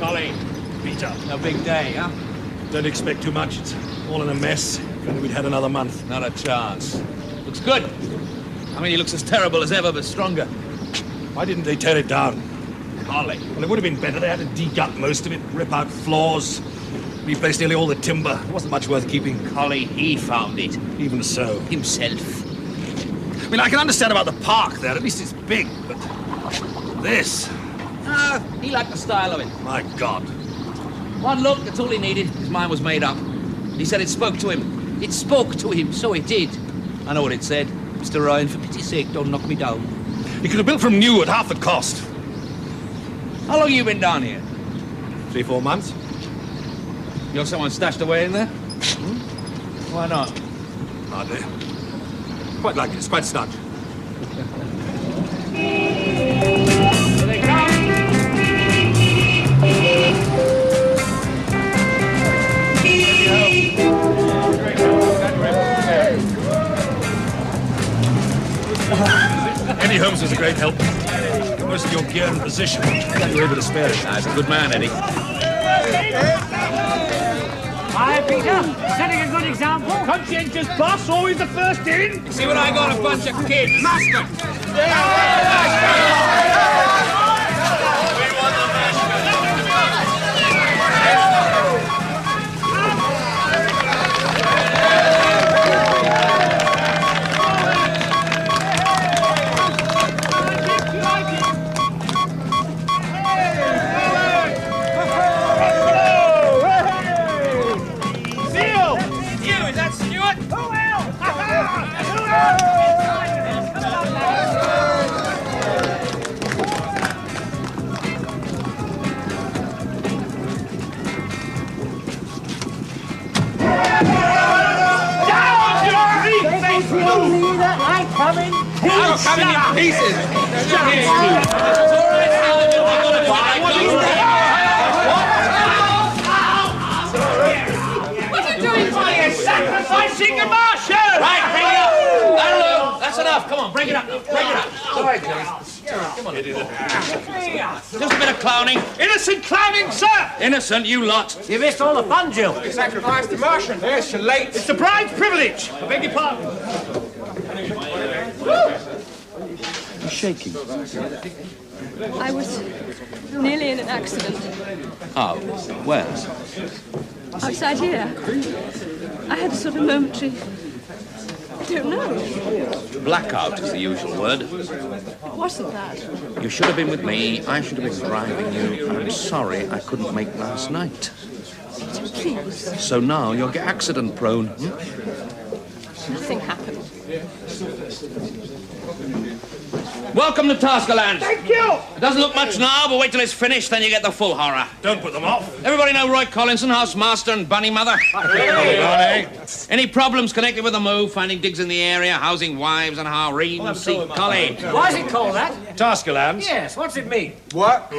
Collie. Peter. A big day, huh? Don't expect too much. It's all in a mess. If only we'd had another month. Not a chance. Looks good. I mean, he looks as terrible as ever, but stronger. Why didn't they tear it down? Collie. Well, it would have been better. They had to dig up most of it, rip out floors, replace nearly all the timber. It wasn't much worth keeping. Collie, he found it. Even so. Himself. I mean, I can understand about the park there. At least it's big, but this... Ah, he liked the style of it. My God. One look, that's all he needed. His mind was made up. He said it spoke to him. It spoke to him, so it did. I know what it said. Mr. Ryan, for pity's sake, don't knock me down. He could have built from new at half the cost. How long have you been down here? 3-4 months. You got someone stashed away in there? Why not? Hardly. Quite like it. It's quite snug. Here they come! Eddie Holmes was a great help. Most of your gear and position. Glad you were able to spare it. He's a good man, Eddie. Hi, Peter. Setting a good example. Conscientious boss, always the first in. See what I got? A bunch of kids. Master. I'm coming in pieces. What are you doing, You're sacrificing the marshal! Right, bring it up. That'll do. That's enough. Come on, break it up now. Break it up. All right, Johnny. Come on. Just a bit of clowning. Innocent clowning, sir! Innocent, you lot. You missed all the fun, Jill. You sacrificed the Martian. Yes, you're late. It's the bride's privilege. I beg your pardon. You're shaking. I was nearly in an accident. Oh, where? Outside here. I had a sort of momentary... I don't know. Blackout is the usual word. Wasn't that? You should have been with me. I should have been driving you. I'm sorry I couldn't make last night. Please. So now you'll get accident prone. Nothing happened. Welcome to Taskerland. Thank you! It doesn't look much now, but wait till it's finished, then you get the full horror. Don't put them off. Everybody know Roy Collinson, housemaster and bunny mother? Any problems connected with the move, finding digs in the area, housing wives and harems? See Collie. Why is it called that? Taskerland. Yes, what's it mean? What?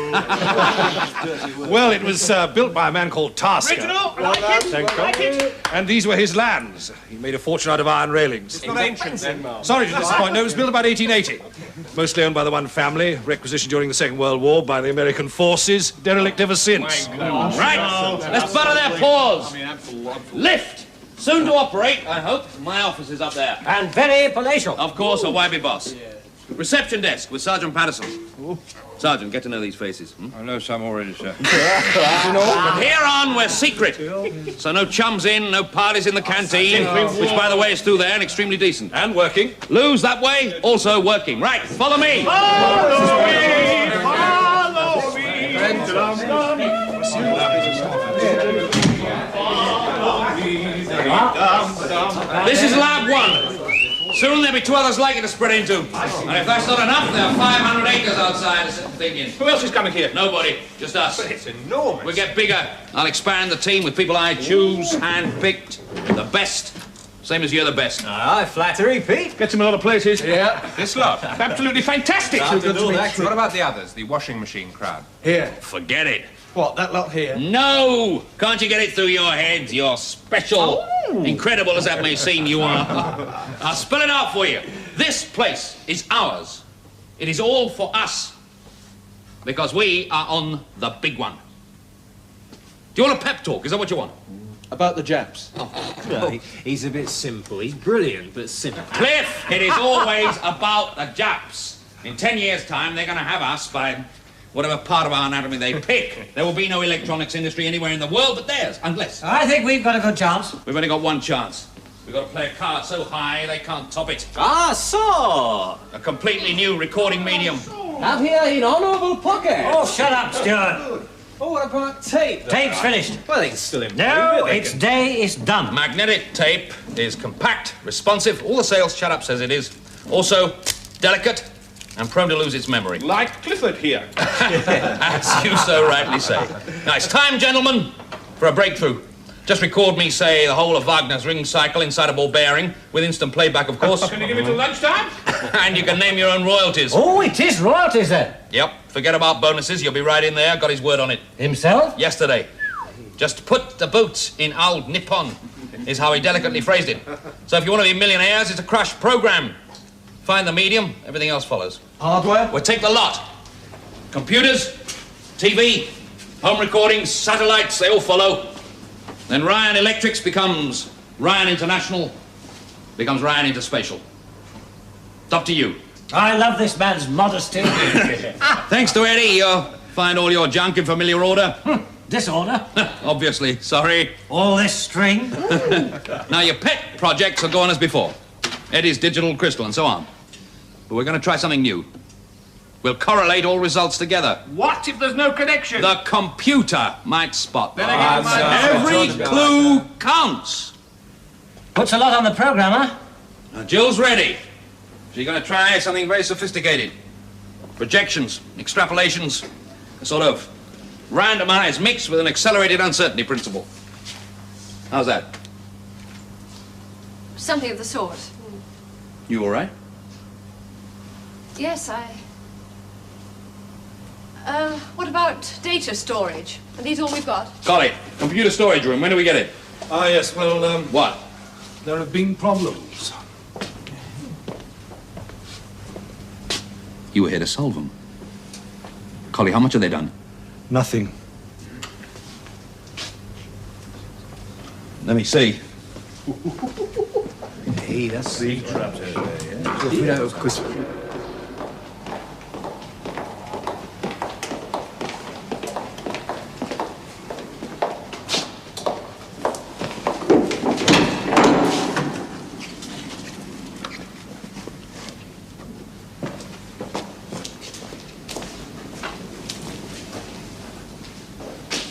Well, it was built by a man called Tasker. Original? Like it? Thank you. Like it? And these were his lands. He made a fortune out of iron railings. It's not ancient then, Mark. Sorry to disappoint. No, it was built about 1880. Mostly owned by the one family, requisitioned during the Second World War by the American forces, derelict ever since. Right, let's butter their paws. Lift. Soon to operate, I hope. My office is up there. And very palatial. Of course, a boss. Reception desk with Sergeant Patterson. Sergeant, get to know these faces. I know some already, sir. From here on, we're secret. So no chums in, no parties in the canteen, which, by the way, is through there and extremely decent. And working. Lou's that way, also working. Right, follow me. Follow me! Follow me! This is Lab 1. Soon there'll be 2 others like it to spread into. And if that's not enough, there are 500 acres outside, thinking. Who else is coming here? Nobody, just us. It's enormous. We'll get bigger. I'll expand the team with people I choose, hand-picked, the best. Same as you're the best. Aye, flattery, Pete. Get some in other places. Yeah. This lot. Absolutely fantastic. What about the others, the washing machine crowd? Here. Forget it. What, that lot here? No! Can't you get it through your heads? You're special. Incredible as that may seem, you are. I'll spell it out for you. This place is ours. It is all for us. Because we are on the big one. Do you want a pep talk? Is that what you want? About the Japs. No, he's a bit simple. He's brilliant, but simple. Cliff, it is always about the Japs. In 10 years' time, they're going to have us by whatever part of our anatomy they pick. There will be no electronics industry anywhere in the world but theirs, unless... I think we've got a good chance. We've only got one chance. We've got to play a card so high they can't top it. Ah, so! A completely new recording medium. Have here in honourable pocket. Oh, shut up, Stuart. Oh, what about tape? Tape's finished. Well, they can still improve No, it. its day is done. Magnetic tape is compact, responsive, all the sales shut-up says it is. Also, delicate and prone to lose its memory. Like Clifford here. As you so rightly say. Now, it's time, gentlemen, for a breakthrough. Just record me, say, the whole of Wagner's ring cycle inside a ball bearing, with instant playback, of course. Can you give it till lunchtime? And you can name your own royalties. Oh, it is royalties, then. Yep, forget about bonuses, you'll be right in there. Got his word on it. Himself? Yesterday. Just put the boots in old Nippon, is how he delicately phrased it. So if you want to be millionaires, it's a crash program. Find the medium, everything else follows. Hardware? We'll take the lot. Computers, TV, home recordings, satellites, they all follow. Then Ryan Electrics becomes Ryan International, becomes Ryan Interspatial. It's up to you. I love this man's modesty. Thanks to Eddie, you'll find all your junk in familiar order. Disorder. Obviously, sorry. All this string. Now, your pet projects will go on as before. Eddie's digital crystal and so on. But we're going to try something new. We'll correlate all results together. What if there's no connection? The computer might spot them. Every Every clue counts. Puts a lot on the program, huh? Now, Jill's ready. She's going to try something very sophisticated. Projections, extrapolations, a sort of randomized mix with an accelerated uncertainty principle. How's that? Something of the sort. You all right? Yes, what about data storage? Are these all we've got? Got it. Computer storage room. When do we get it? Ah, yes, well, What? there have been problems. You were here to solve them. Collie, how much have they done? Nothing. Let me see. Hey, that's the traps over there, yeah? Yeah, of course.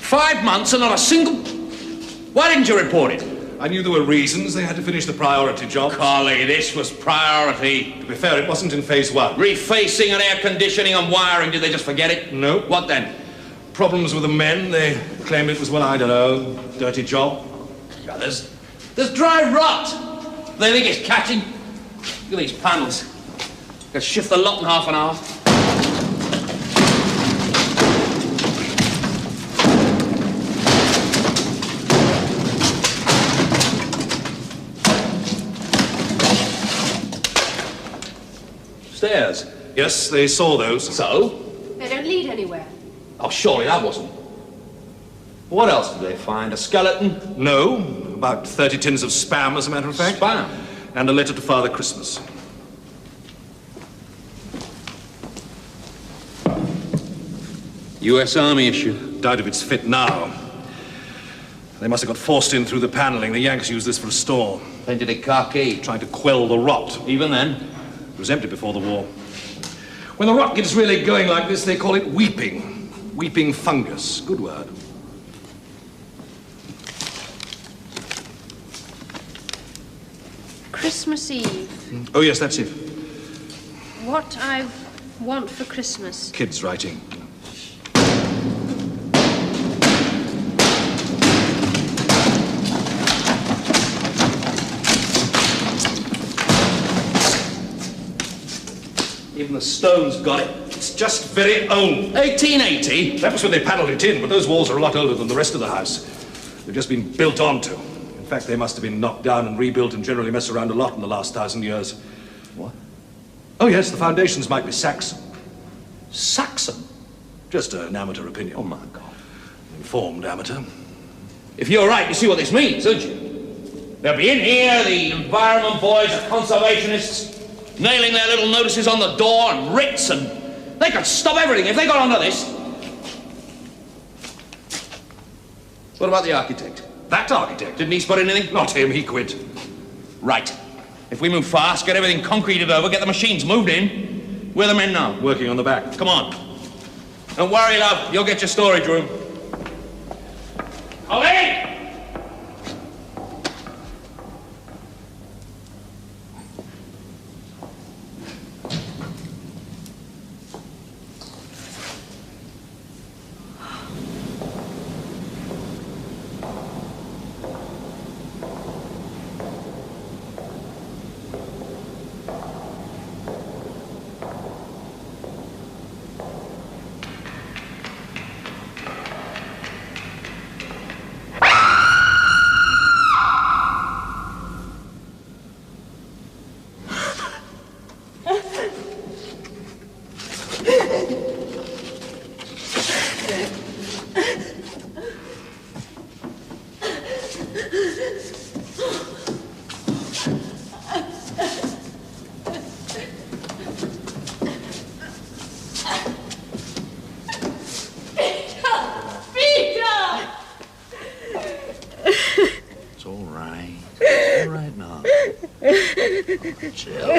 Five months and not a single... Why didn't you report it? I knew there were reasons. They had to finish the priority job. Collie, this was priority. To be fair, it wasn't in phase one. Refacing and air conditioning and wiring, did they just forget it? No. What then? Problems with the men. They claimed it was, well, I don't know, dirty job. Yeah, there's dry rot. They think it's catching. Look at these panels. Could shift the lot in half an hour. Stairs. Yes, they saw those. So? They don't lead anywhere. Oh, surely that wasn't. What else did they find? A skeleton? No, about 30 tins of spam, as a matter of fact. Spam? And a letter to Father Christmas. U.S. Army issue. Doubt if it's fit now. They must have got forced in through the paneling. The Yanks used this for a store. Painted it khaki. Trying to quell the rot. Even then? It was empty before the war. When the rot gets really going like this, they call it weeping. Weeping fungus. Good word. Christmas Eve. Oh, yes, that's it. What I want for Christmas. Kids writing. Even the stone's got it. It's just very old. 1880? That was when they panelled it in, but those walls are a lot older than the rest of the house. They've just been built onto. In fact, they must have been knocked down and rebuilt and generally mess around a lot in the last 1,000 years. What? Oh, yes, the foundations might be Saxon. Saxon? Just an amateur opinion. Oh, my God. Informed amateur. If you're right, you see what this means, don't you? They'll be in here, the environment boys, the conservationists, nailing their little notices on the door and writs, and they could stop everything if they got onto this. What about the architect? That architect? Didn't he spot anything? Not him, he quit. Right. If we move fast, get everything concreted over, get the machines moved in, where are the men now? Working on the back. Come on. Don't worry, love. You'll get your storage room. O.B.E.! Jill.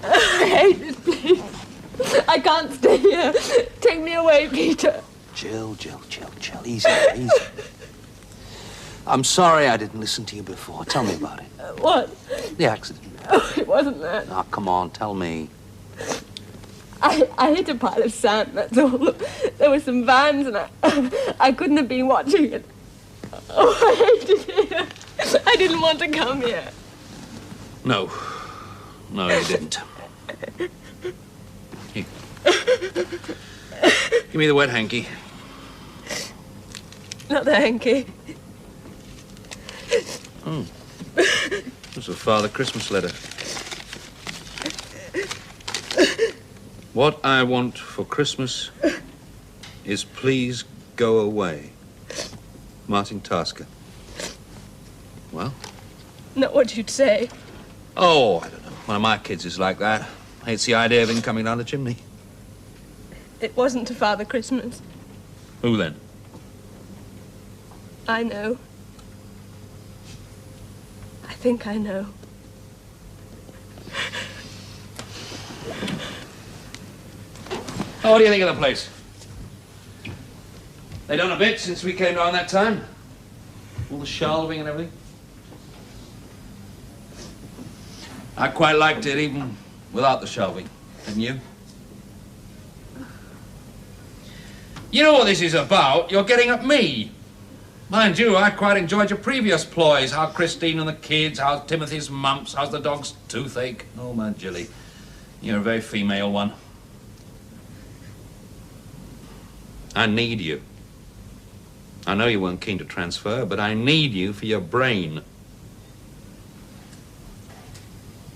I hate this place. I can't stay here. Take me away, Peter. Jill. Easy. I'm sorry I didn't listen to you before. Tell me about it. What? The accident. Oh, it wasn't that. Oh, come on, tell me. I hit a pile of sand, that's all. There were some vans and I couldn't have been watching it. Oh, I hated it here. I didn't want to come here. No, you didn't. Here. Give me the wet hanky. Not the hanky. Oh. It's a Father Christmas letter. What I want for Christmas is please go away. Martin Tasker. Well? Not what you'd say. Oh, I don't know. One of my kids is like that. Hates the idea of him coming down the chimney. It wasn't to Father Christmas. Who then? I know. I think I know. Oh, what do you think of the place? They done a bit since we came down that time. All the shelving and everything. I quite liked it even without the shelving, didn't you? You know what this is about? You're getting at me. Mind you, I quite enjoyed your previous ploys. How Christine and the kids, how Timothy's mumps, how's the dog's toothache. Oh, man, Jilly, you're a very female one. I need you. I know you weren't keen to transfer, but I need you for your brain.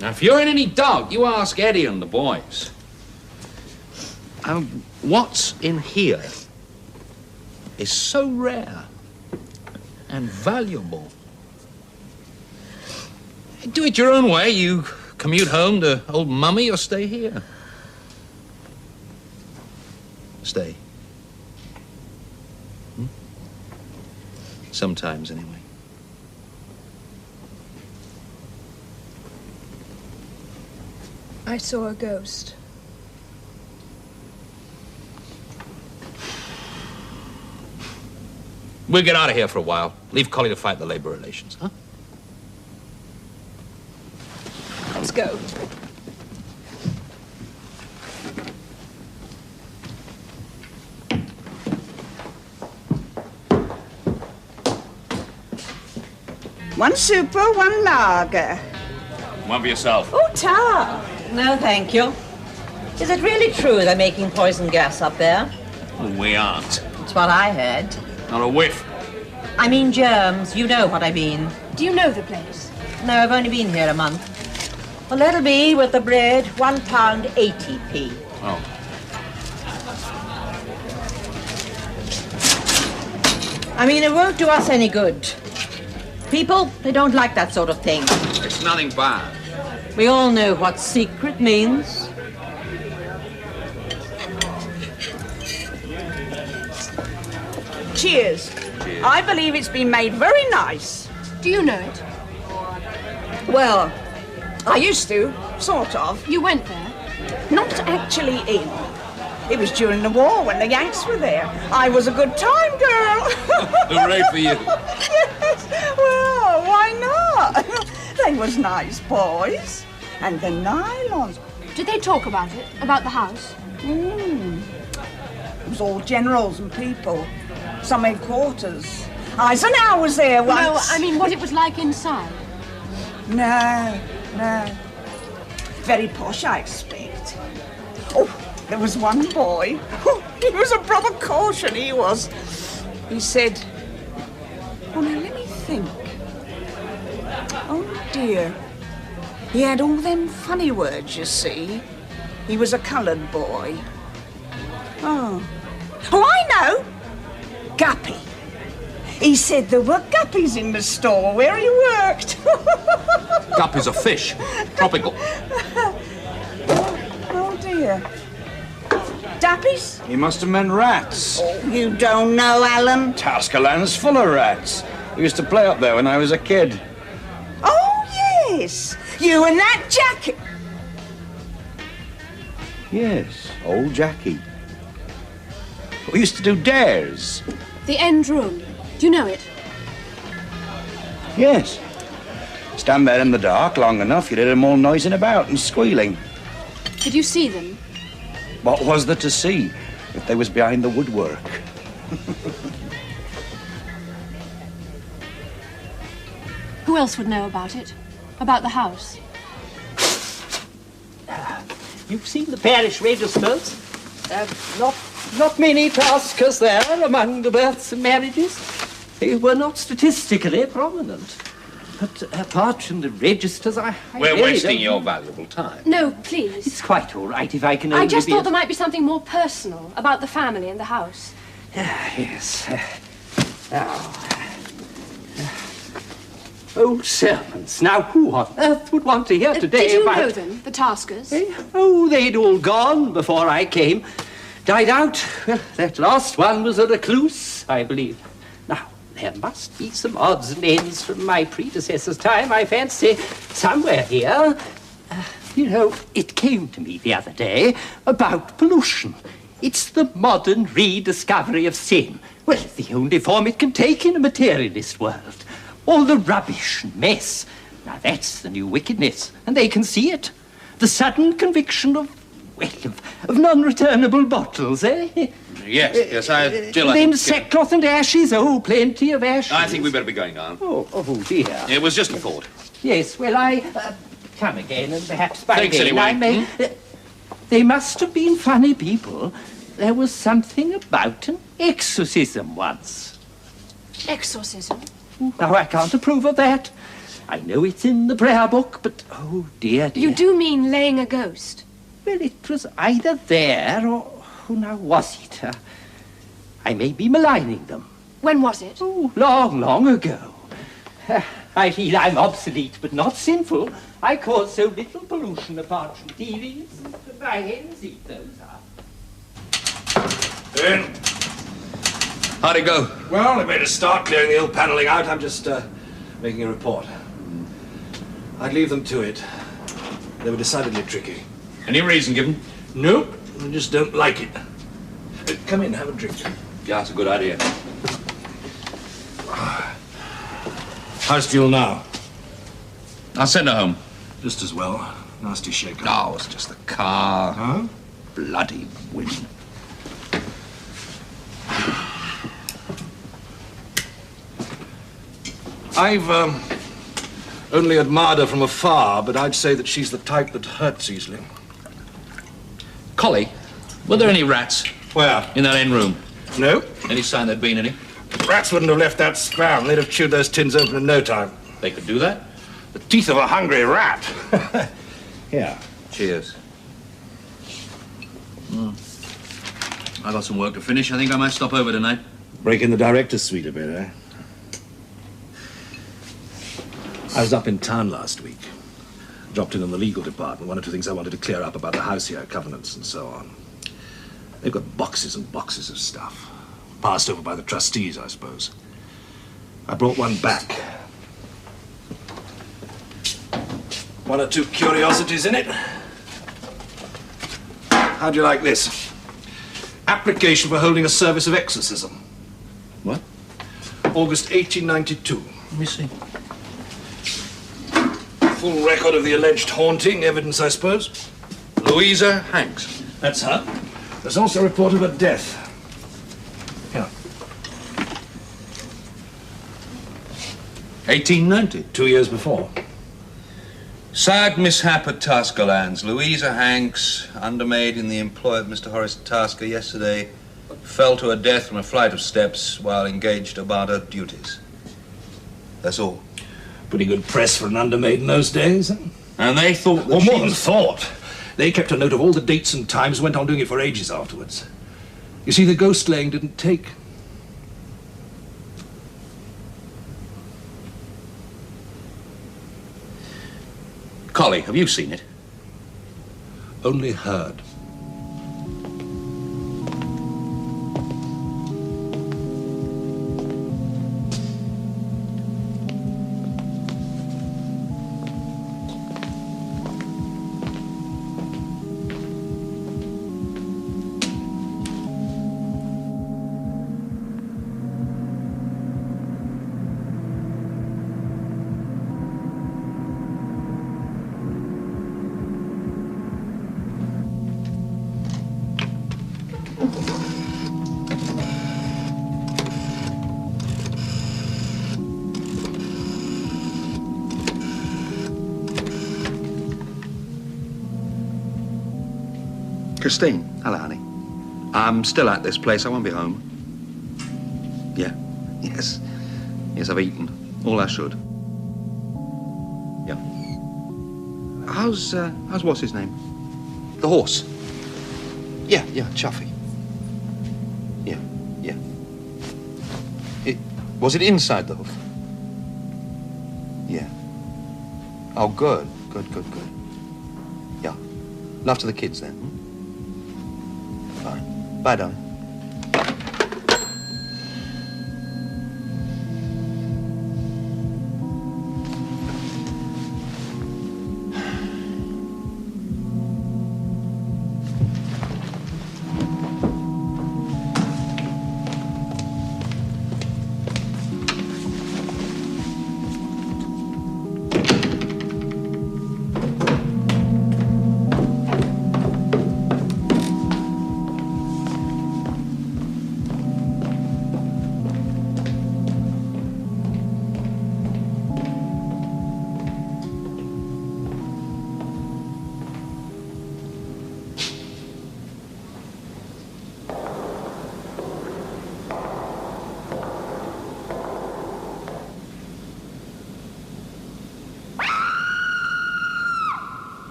Now, if you're in any doubt, you ask Eddie and the boys. What's in here is so rare and valuable. Do it your own way. You commute home to old Mummy or stay here. Stay. Sometimes, anyway. I saw a ghost. We'll get out of here for a while. Leave Collie to fight the labor relations, huh? Let's go. One super, one lager. One for yourself. Oh, tar. No, thank you. Is it really true they're making poison gas up there? Well, we aren't. It's what I heard. Not a whiff. I mean germs. You know what I mean. Do you know the place? No, I've only been here a month. Well, that'll be, with the bread, £1.80p. Oh. I mean, it won't do us any good. People, they don't like that sort of thing. It's nothing bad. We all know what secret means. Cheers. I believe it's been made very nice. Do you know it? Well, I used to, sort of. You went there? Not actually in. It was during the war when the Yanks were there. I was a good time girl. Hooray for you. Yes, well, why not? They was nice boys. And the nylons. Did they talk about it? About the house? It was all generals and people. Some headquarters. Eisenhower was there once. No, I mean what it was like inside. No. Very posh, I expect. Oh, there was one boy. Oh, he was a proper caution, he was. He said, oh, now let me think. Oh, dear. He had all them funny words, you see. He was a coloured boy. Oh, I know. Guppy. He said there were guppies in the store where he worked. Guppy's a fish. Tropical. Oh, dear. Dappies? He must have meant rats. Oh, you don't know, Alan. Taskerland's full of rats. I used to play up there when I was a kid. Oh, yes. You and that jacket. Yes, old Jackie. We used to do dares. The end room. Do you know it? Yes. Stand there in the dark long enough, you'd hear them all noising about and squealing. Did you see them? What was there to see if they was behind the woodwork? Who else would know about it? About the house? You've seen the parish registers. Not many taskers there among the births and marriages. They were not statistically prominent. But apart from the registers, I We're really wasting don't- your valuable time. No, please. It's quite all right if I can only I just be thought there might be something more personal about the family and the house. Yes. Old servants. Now, who on earth would want to hear today Did you about... know them, the Taskers? Oh, they'd all gone before I came. Died out. Well, that last one was a recluse, I believe. Now, there must be some odds and ends from my predecessor's time, I fancy, somewhere here. You know, it came to me the other day about pollution. It's the modern rediscovery of sin. Well, the only form it can take in a materialist world. All the rubbish and mess. Now, that's the new wickedness, and they can see it. The sudden conviction of, well, of non-returnable bottles, eh? Yes, Jill, I Then think... sackcloth and ashes, oh, plenty of ashes. I think we better be going on. Oh, dear. It was just a thought. Yes, well, I come again, and perhaps by Thanks, then anyway. I may... They must have been funny people. There was something about an exorcism once. Exorcism? Now, I can't approve of that. I know it's in the prayer book, but, oh, dear. You do mean laying a ghost? Well, it was either there or... Who now was it? I may be maligning them. When was it? Oh, long ago. I feel I'm obsolete, but not sinful. I cause so little pollution apart from TVs, and my hens eat those up. In. How'd it go? Well, they made a start clearing the old panelling out. I'm just making a report. I'd leave them to it. They were decidedly tricky. Any reason given? Nope, I just don't like it. Come in, have a drink. Yeah, that's a good idea. How's Jill now? I'll send her home. Just as well. Nasty shaker. No, it's just the car. Huh? Bloody women. I've only admired her from afar, but I'd say that she's the type that hurts easily. Collie, were there any rats Where? in that end room? No. Any sign there'd been any? Rats wouldn't have left that scram. They'd have chewed those tins open in no time. They could do that? The teeth of a hungry rat. Here. Cheers. I got some work to finish. I think I might stop over tonight. Break in the director's suite a bit, eh? I was up in town last week. Dropped in on the legal department. One or two things I wanted to clear up about the house here, covenants and so on. They've got boxes and boxes of stuff. Passed over by the trustees, I suppose. I brought one back. One or two curiosities in it. How'd you like this? Application for holding a service of exorcism. What? August 1892. Let me see. Full record of the alleged haunting, evidence, I suppose. Louisa Hanks. That's her. There's also a report of a death. Here. 1890. 2 years before. Sad mishap at Tasker Lands. Louisa Hanks, undermaid in the employ of Mr. Horace Tasker yesterday, fell to her death from a flight of steps while engaged about her duties. That's all. Pretty good press for an undermaid in those days, huh? And they thought that Well, she more than was... thought. They kept a note of all the dates and times, went on doing it for ages afterwards. You see, the ghost laying didn't take. Collie, have you seen it? Only heard. Christine, hello, honey. I'm still at this place. I won't be home. Yeah, yes. Yes, I've eaten. All I should. Yeah. How's what's his name? The horse. Yeah, Chuffy. Yeah. Was it inside the hoof? Yeah. Oh, good. Yeah. Love to the kids then. Fine. Bye, darling.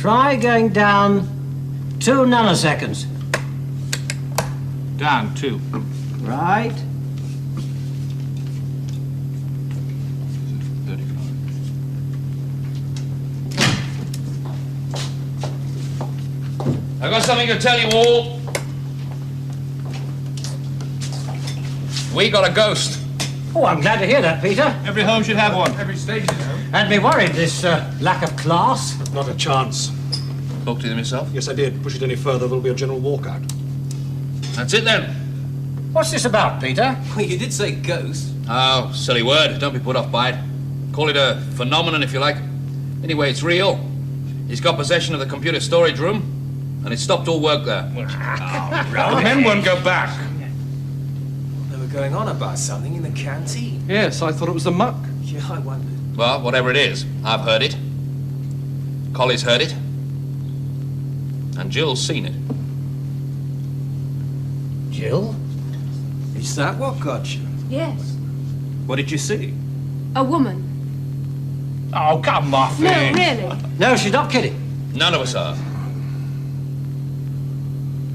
Try going down 2 nanoseconds. Down 2. Right. I've got something to tell you all. We got a ghost. Oh, I'm glad to hear that, Peter. Every home should have one. Every station home. Had me worried, this lack of class. Not a chance. Talk to them yourself? Yes, I did. Push it any further, there'll be a general walkout. That's it then. What's this about, Peter? Well, you did say ghost. Oh, silly word. Don't be put off by it. Call it a phenomenon if you like. Anyway, it's real. He's got possession of the computer storage room, and it stopped all work there. The men won't go back. They were going on about something in the canteen. Yes, I thought it was the muck. Yeah, I wondered. Well, whatever it is, I've heard it. Collie's heard it. And Jill's seen it. Jill? Is that what got you? Yes. What did you see? A woman. Oh, come off No, it. really. No, she's not kidding. None of us are.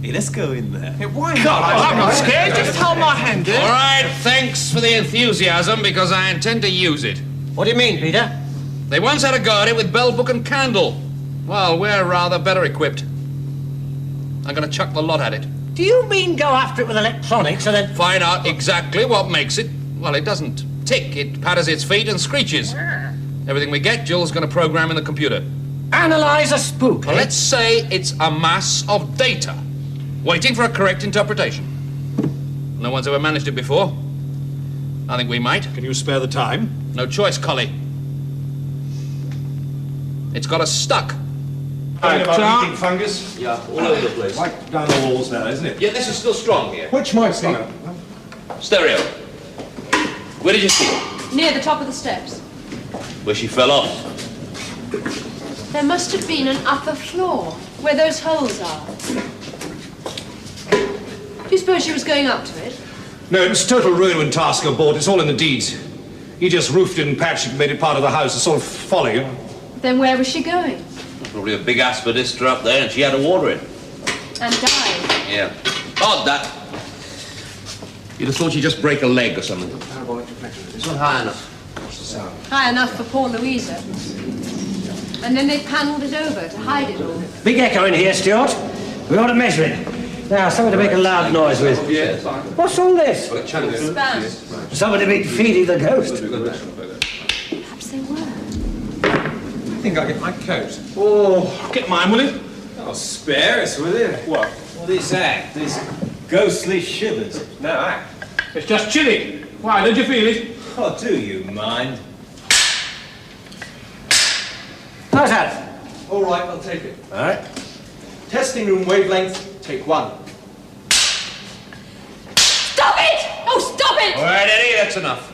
Hey, let's go in there. Hey, why God, not? I'm not scared. Just hold my hand, All right, thanks for the enthusiasm, because I intend to use it. What do you mean, Peter? They once had a go at it with bell, book, and candle. Well, we're rather better equipped. I'm going to chuck the lot at it. Do you mean go after it with electronics and then... Find out exactly what makes it. Well, it doesn't tick. It patters its feet and screeches. Everything we get, Jill's going to program in the computer. Analyse a spook, Well, let's say it's a mass of data, waiting for a correct interpretation. No one's ever managed it before. I think we might. Can you spare the time? No choice, Collie. It's got us stuck. Eating fungus? Yeah, all over the place. Right down the walls now, isn't it? Yeah, this is still strong here. Which might be? Stereo. Where did you see it? Near the top of the steps. Where she fell off. There must have been an upper floor, where those holes are. Do you suppose she was going up to it? No, it was total ruin when Tasker bought. It's all in the deeds. He just roofed it and patched it and made it part of the house. It's sort of folly, you know? Then where was she going? Probably a big aspidistra up there, and she had to water it. And died. Yeah. Odd, that. You'd have thought she'd just break a leg or something. It's not high enough. High enough for poor Louisa. And then they panelled it over to hide it all. Big echo in here, Stuart. We ought to measure it. Now, something to make a loud noise with. What's all this? Spam. Somebody been feeding the ghost. Perhaps they were. I think I'll get my coat. Oh, get mine, will you? Oh, spare us, will you? What? Well, this act, this ghostly shivers. No act. It's just chilly. Why, don't you feel it? Oh, do you mind? How's that? All right, I'll take it. All right. Testing room wavelength, take 1. Stop it! Oh, stop it! All right, Eddie, that's enough.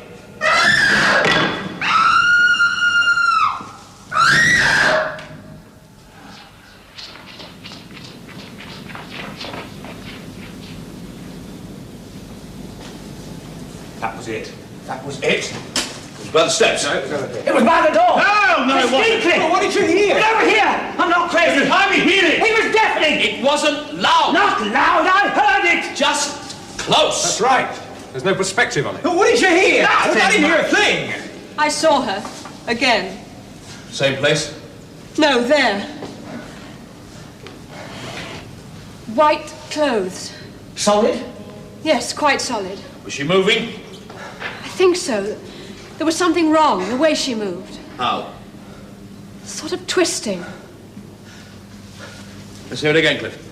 That was it. That was it. It was by the steps. It was by the door. No, it wasn't. Well, What did you hear? over here. I'm not crazy. I mean, hear it. He was deafening. It wasn't loud. Not loud. I heard it. Just close. That's right. There's no perspective on it. What did you hear? Nothing. I didn't hear a thing. I saw her. Again. Same place? No, there. White clothes. Solid. Yes, quite solid. Was she moving? I think so. There was something wrong, the way she moved. How? Sort of twisting. Let's hear it again, Cliff.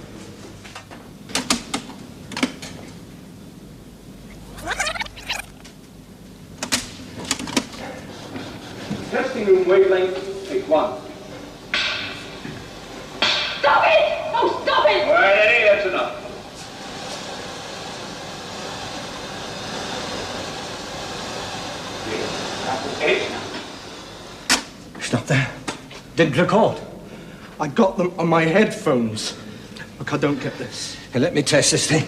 Testing room wavelength, take 1. Stop it! Oh, stop it! All right, Eddie, that's enough. Stop there. Didn't record. I got them on my headphones. Look, I don't get this. Hey, let me test this thing.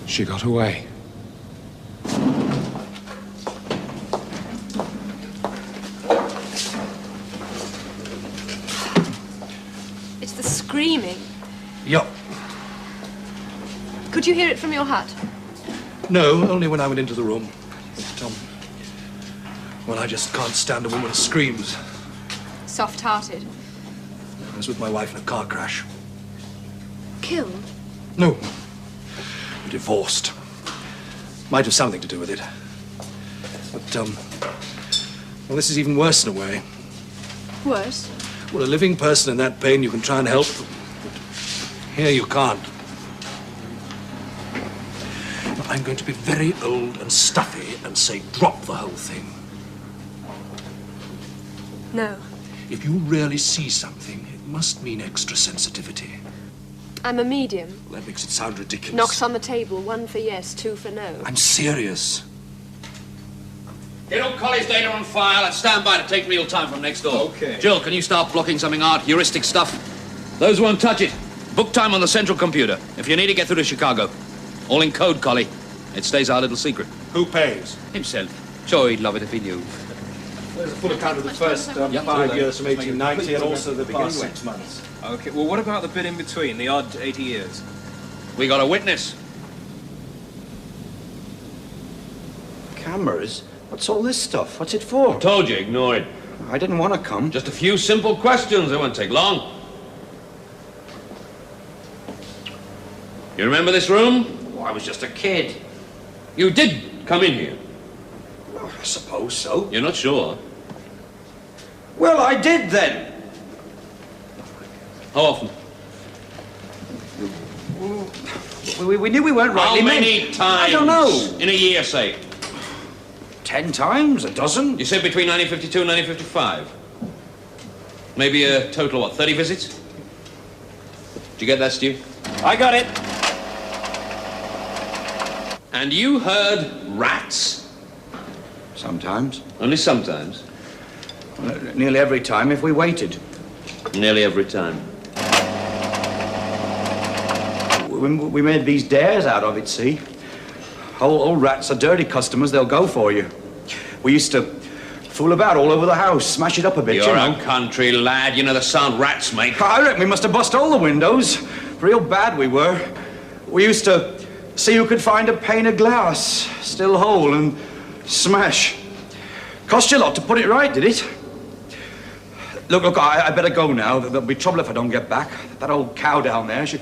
She got away. It's the screaming. Yup. Could you hear it from your hut? No, only when I went into the room. But, well, I just can't stand a woman's screams. Soft-hearted. I was with my wife in a car crash. Killed? No. We're divorced. Might have something to do with it. But, well, this is even worse in a way. Worse? Well, a living person in that pain, you can try and help them. But here you can't. I'm going to be very old and stuffy and say, drop the whole thing. No. If you really see something, it must mean extra sensitivity. I'm a medium. Well, that makes it sound ridiculous. Knocks on the table, 1 for yes, 2 for no. I'm serious. Get all Collie's data on file and stand by to take real time from next door. Okay. Jill, can you start blocking something out? Heuristic stuff. Those won't touch it. Book time on the central computer. If you need to get through to Chicago. All in code, Collie. It stays our little secret. Who pays? Himself. Sure, he'd love it if he knew. There's a full account of the first 5 years from 1890 and also the past 6 months. Okay, well, what about the bit in between, the odd 80 years? We got a witness. Cameras? What's all this stuff? What's it for? Told you, ignore it. I didn't want to come. Just a few simple questions. They won't take long. You remember this room? Oh, I was just a kid. You did come in here. Oh, I suppose so. You're not sure? Well, I did then. How often? We knew we weren't rightly How many meant. times? I don't know. In a year, say. 10 times? A dozen? You said between 1952 and 1955. Maybe a total of what, 30 visits? Did you get that, Stu? I got it. And you heard rats? Sometimes. Only sometimes? Well, nearly every time if we waited. Nearly every time. We made these dares out of it, see? Old rats are dirty customers, they'll go for you. We used to fool about all over the house, smash it up a bit, You're you know. a country lad, you know the sound rats make. I reckon we must have bust all the windows. Real bad we were. We used to see who could find a pane of glass, still whole, and smash. Cost you a lot to put it right, did it? Look, I better go now. There'll be trouble if I don't get back. That old cow down there, she...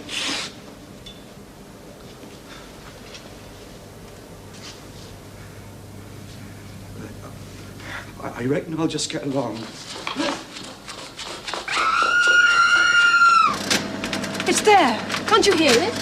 I reckon I'll just get along. It's there. Can't you hear it?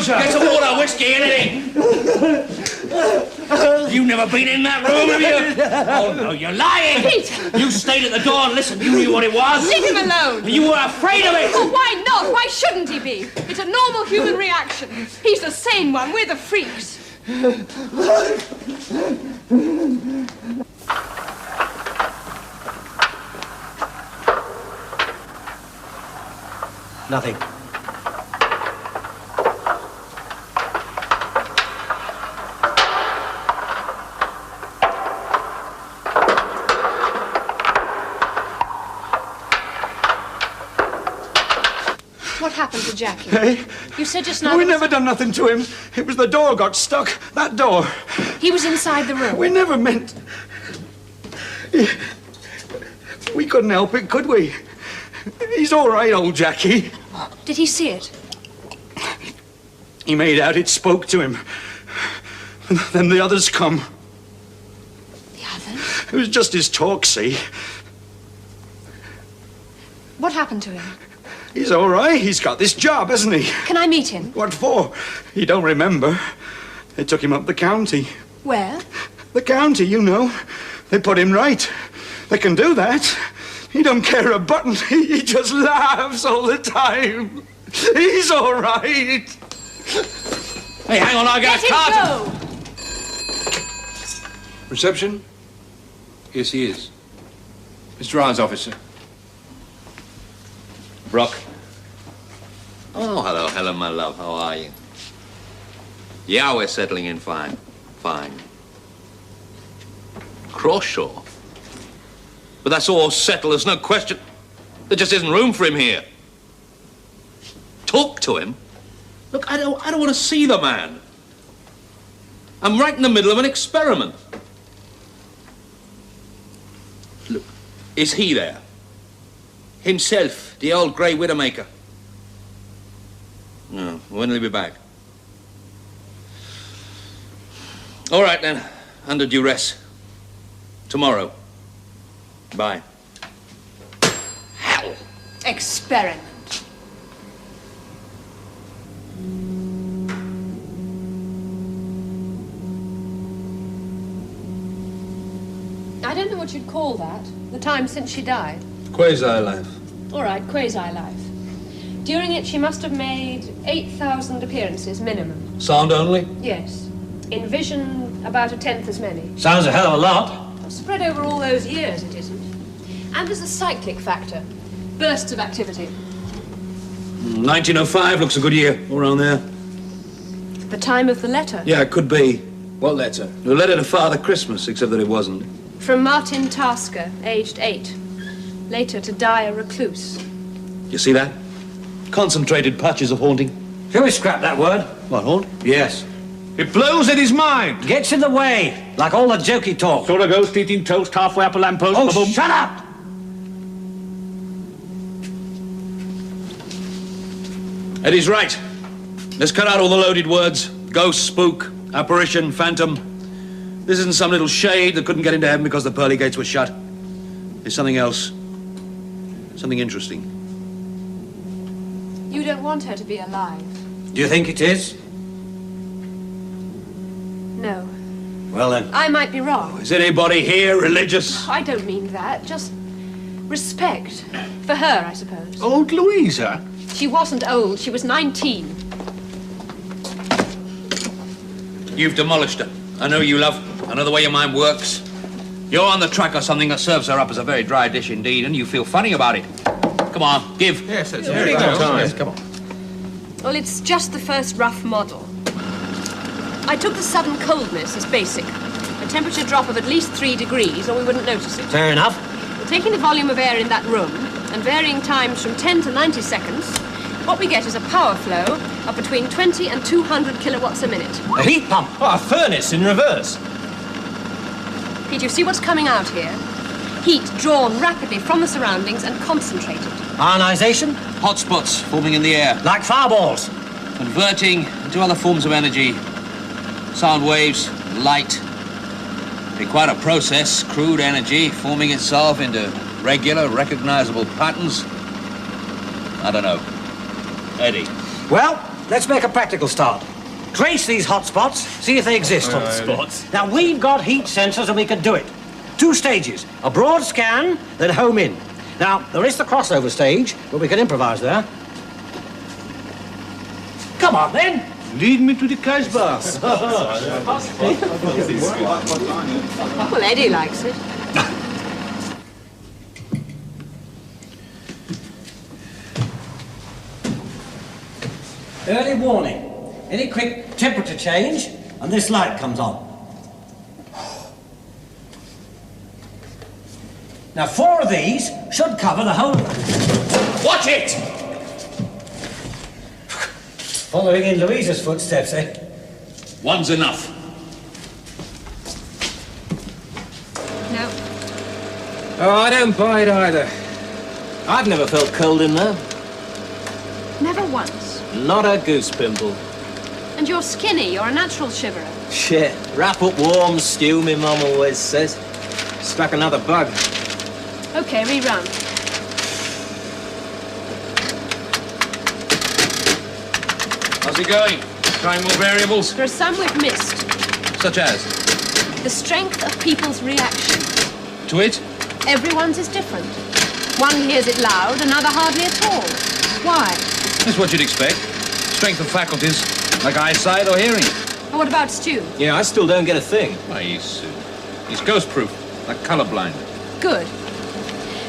Get some water, whiskey, anything. You've never been in that room, have you? Oh, no, you're lying. Peter! You stayed at the door and listened. You knew what it was. Leave him alone. You were afraid of it. Well, why not? Why shouldn't he be? It's a normal human reaction. He's the sane one. We're the freaks. Nothing. What happened to Jackie? Hey? You said just now... We never done nothing to him. It was the door got stuck. That door. He was inside the room. We never meant... We couldn't help it, could we? He's all right, old Jackie. Did he see it? He made out it spoke to him. And then the others come. The others? It was just his talk, see? What happened to him? He's all right. He's got this job, hasn't he? Can I meet him? What for? He don't remember. They took him up the county. Where? The county, you know. They put him right. They can do that. He don't care a button. He just laughs all the time. He's all right. Hey, hang on, I'll get a card. Let him go. Reception? Yes, he is. Mr. Ryan's officer. Brock. Oh, hello, Helen, my love. How are you? Yeah, we're settling in fine. Fine. Crawshaw? But that's all settled, there's no question. There just isn't room for him here. Talk to him? Look, I don't want to see the man. I'm right in the middle of an experiment. Look, is he there? Himself, the old grey widowmaker. No, when will he be back? All right, then. Under duress. Tomorrow. Bye. Hell. Experiment. I don't know what you'd call that. The time since she died. Quasi-life. All right, quasi-life. During it, she must have made 8,000 appearances minimum. Sound only? Yes. In vision, about a tenth as many. Sounds a hell of a lot. Well, spread over all those years, it isn't. And there's a cyclic factor. Bursts of activity. 1905 looks a good year, all around there. The time of the letter. Yeah, it could be. What letter? A letter to Father Christmas, except that it wasn't. From Martin Tasker, aged 8. Later to die a recluse. You see that? Concentrated patches of haunting. Shall we scrap that word? What, haunt? Yes. It blows in his mind. Gets in the way, like all the jokey talk. Saw a ghost eating toast halfway up a lamppost. Oh, shut up! Eddie's right. Let's cut out all the loaded words. Ghost, spook, apparition, phantom. This isn't some little shade that couldn't get into heaven because the pearly gates were shut. It's something else. Something interesting. You don't want her to be alive. Do you think it is? No. Well then. I might be wrong. Is anybody here religious? I don't mean that. Just respect. For her, I suppose. Old Louisa? She wasn't old. She was 19. You've demolished her. I know you, love. I know the way your mind works. You're on the track of something that serves her up as a very dry dish indeed, and you feel funny about it. Come on, give. Yes, that's very good. good. Yes, come on. Well, it's just the first rough model. I took the sudden coldness as basic. A temperature drop of at least 3 degrees, or we wouldn't notice it. Fair enough. Taking the volume of air in that room and varying times from 10 to 90 seconds, what we get is a power flow of between 20 and 200 kilowatts a minute. A heat pump. Oh, a furnace in reverse. Pete, you see what's coming out here? Heat drawn rapidly from the surroundings and concentrated. Ionization? Hotspots forming in the air. Like fireballs. Converting into other forms of energy. Sound waves, light. Be quite a process. Crude energy forming itself into regular, recognizable patterns. I don't know. Eddie. Well, let's make a practical start. Trace these hot spots, see if they exist. Hot spots? Now, we've got heat sensors and we can do it. 2 stages, a broad scan, then home in. Now, there is the crossover stage, but we can improvise there. Come on, then. Lead me to the Casbah. Well, Eddie likes it. Early warning. Any quick temperature change, and this light comes on. Now, 4 of these should cover the whole... Watch it! Following in Louisa's footsteps, eh? One's enough. No. Oh, I don't buy it either. I've never felt cold in there. Never once. Not a goose pimple. And you're skinny. You're a natural shiverer. Shit. Wrap up warm stew, my mum always says. Stuck another bug. Okay, rerun. How's it going? Trying more variables? There are some we've missed. Such as? The strength of people's reaction. To it? Everyone's is different. One hears it loud, another hardly at all. Why? That's what you'd expect. Strength of faculties, like eyesight or hearing. And what about Stu? Yeah, I still don't get a thing. Why, he's ghost-proof, like colourblind. Good.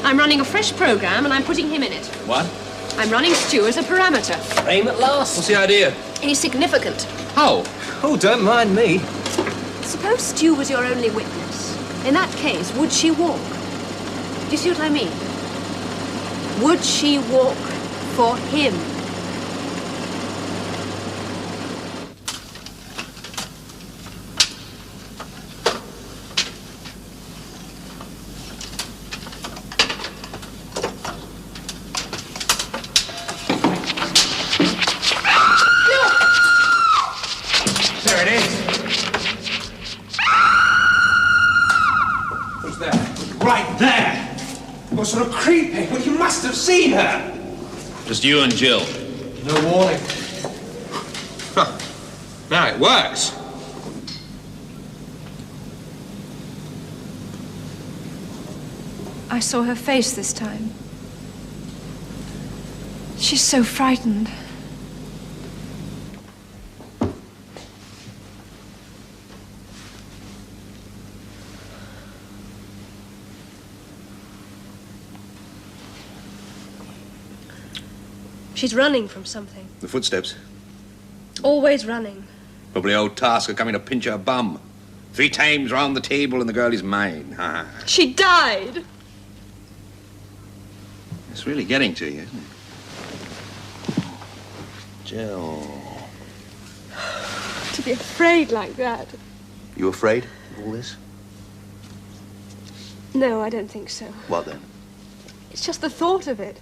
I'm running a fresh program and I'm putting him in it. What? I'm running Stu as a parameter. Aim at last. What's the idea? He's significant. How? Oh, don't mind me. Suppose Stu was your only witness. In that case, would she walk? Do you see what I mean? Would she walk for him? There it is. Who's there? Right there. It was sort of creepy. Well, you must have seen her. Just you and Jill. No warning. Huh. Now it works. I saw her face this time. She's so frightened. She's running from something. The footsteps. Always running. Probably old Tasker coming to pinch her bum. 3 times round the table and the girl is mine. She died. It's really getting to you, isn't it? Jill. To be afraid like that. You afraid of all this? No, I don't think so. What then? It's just the thought of it.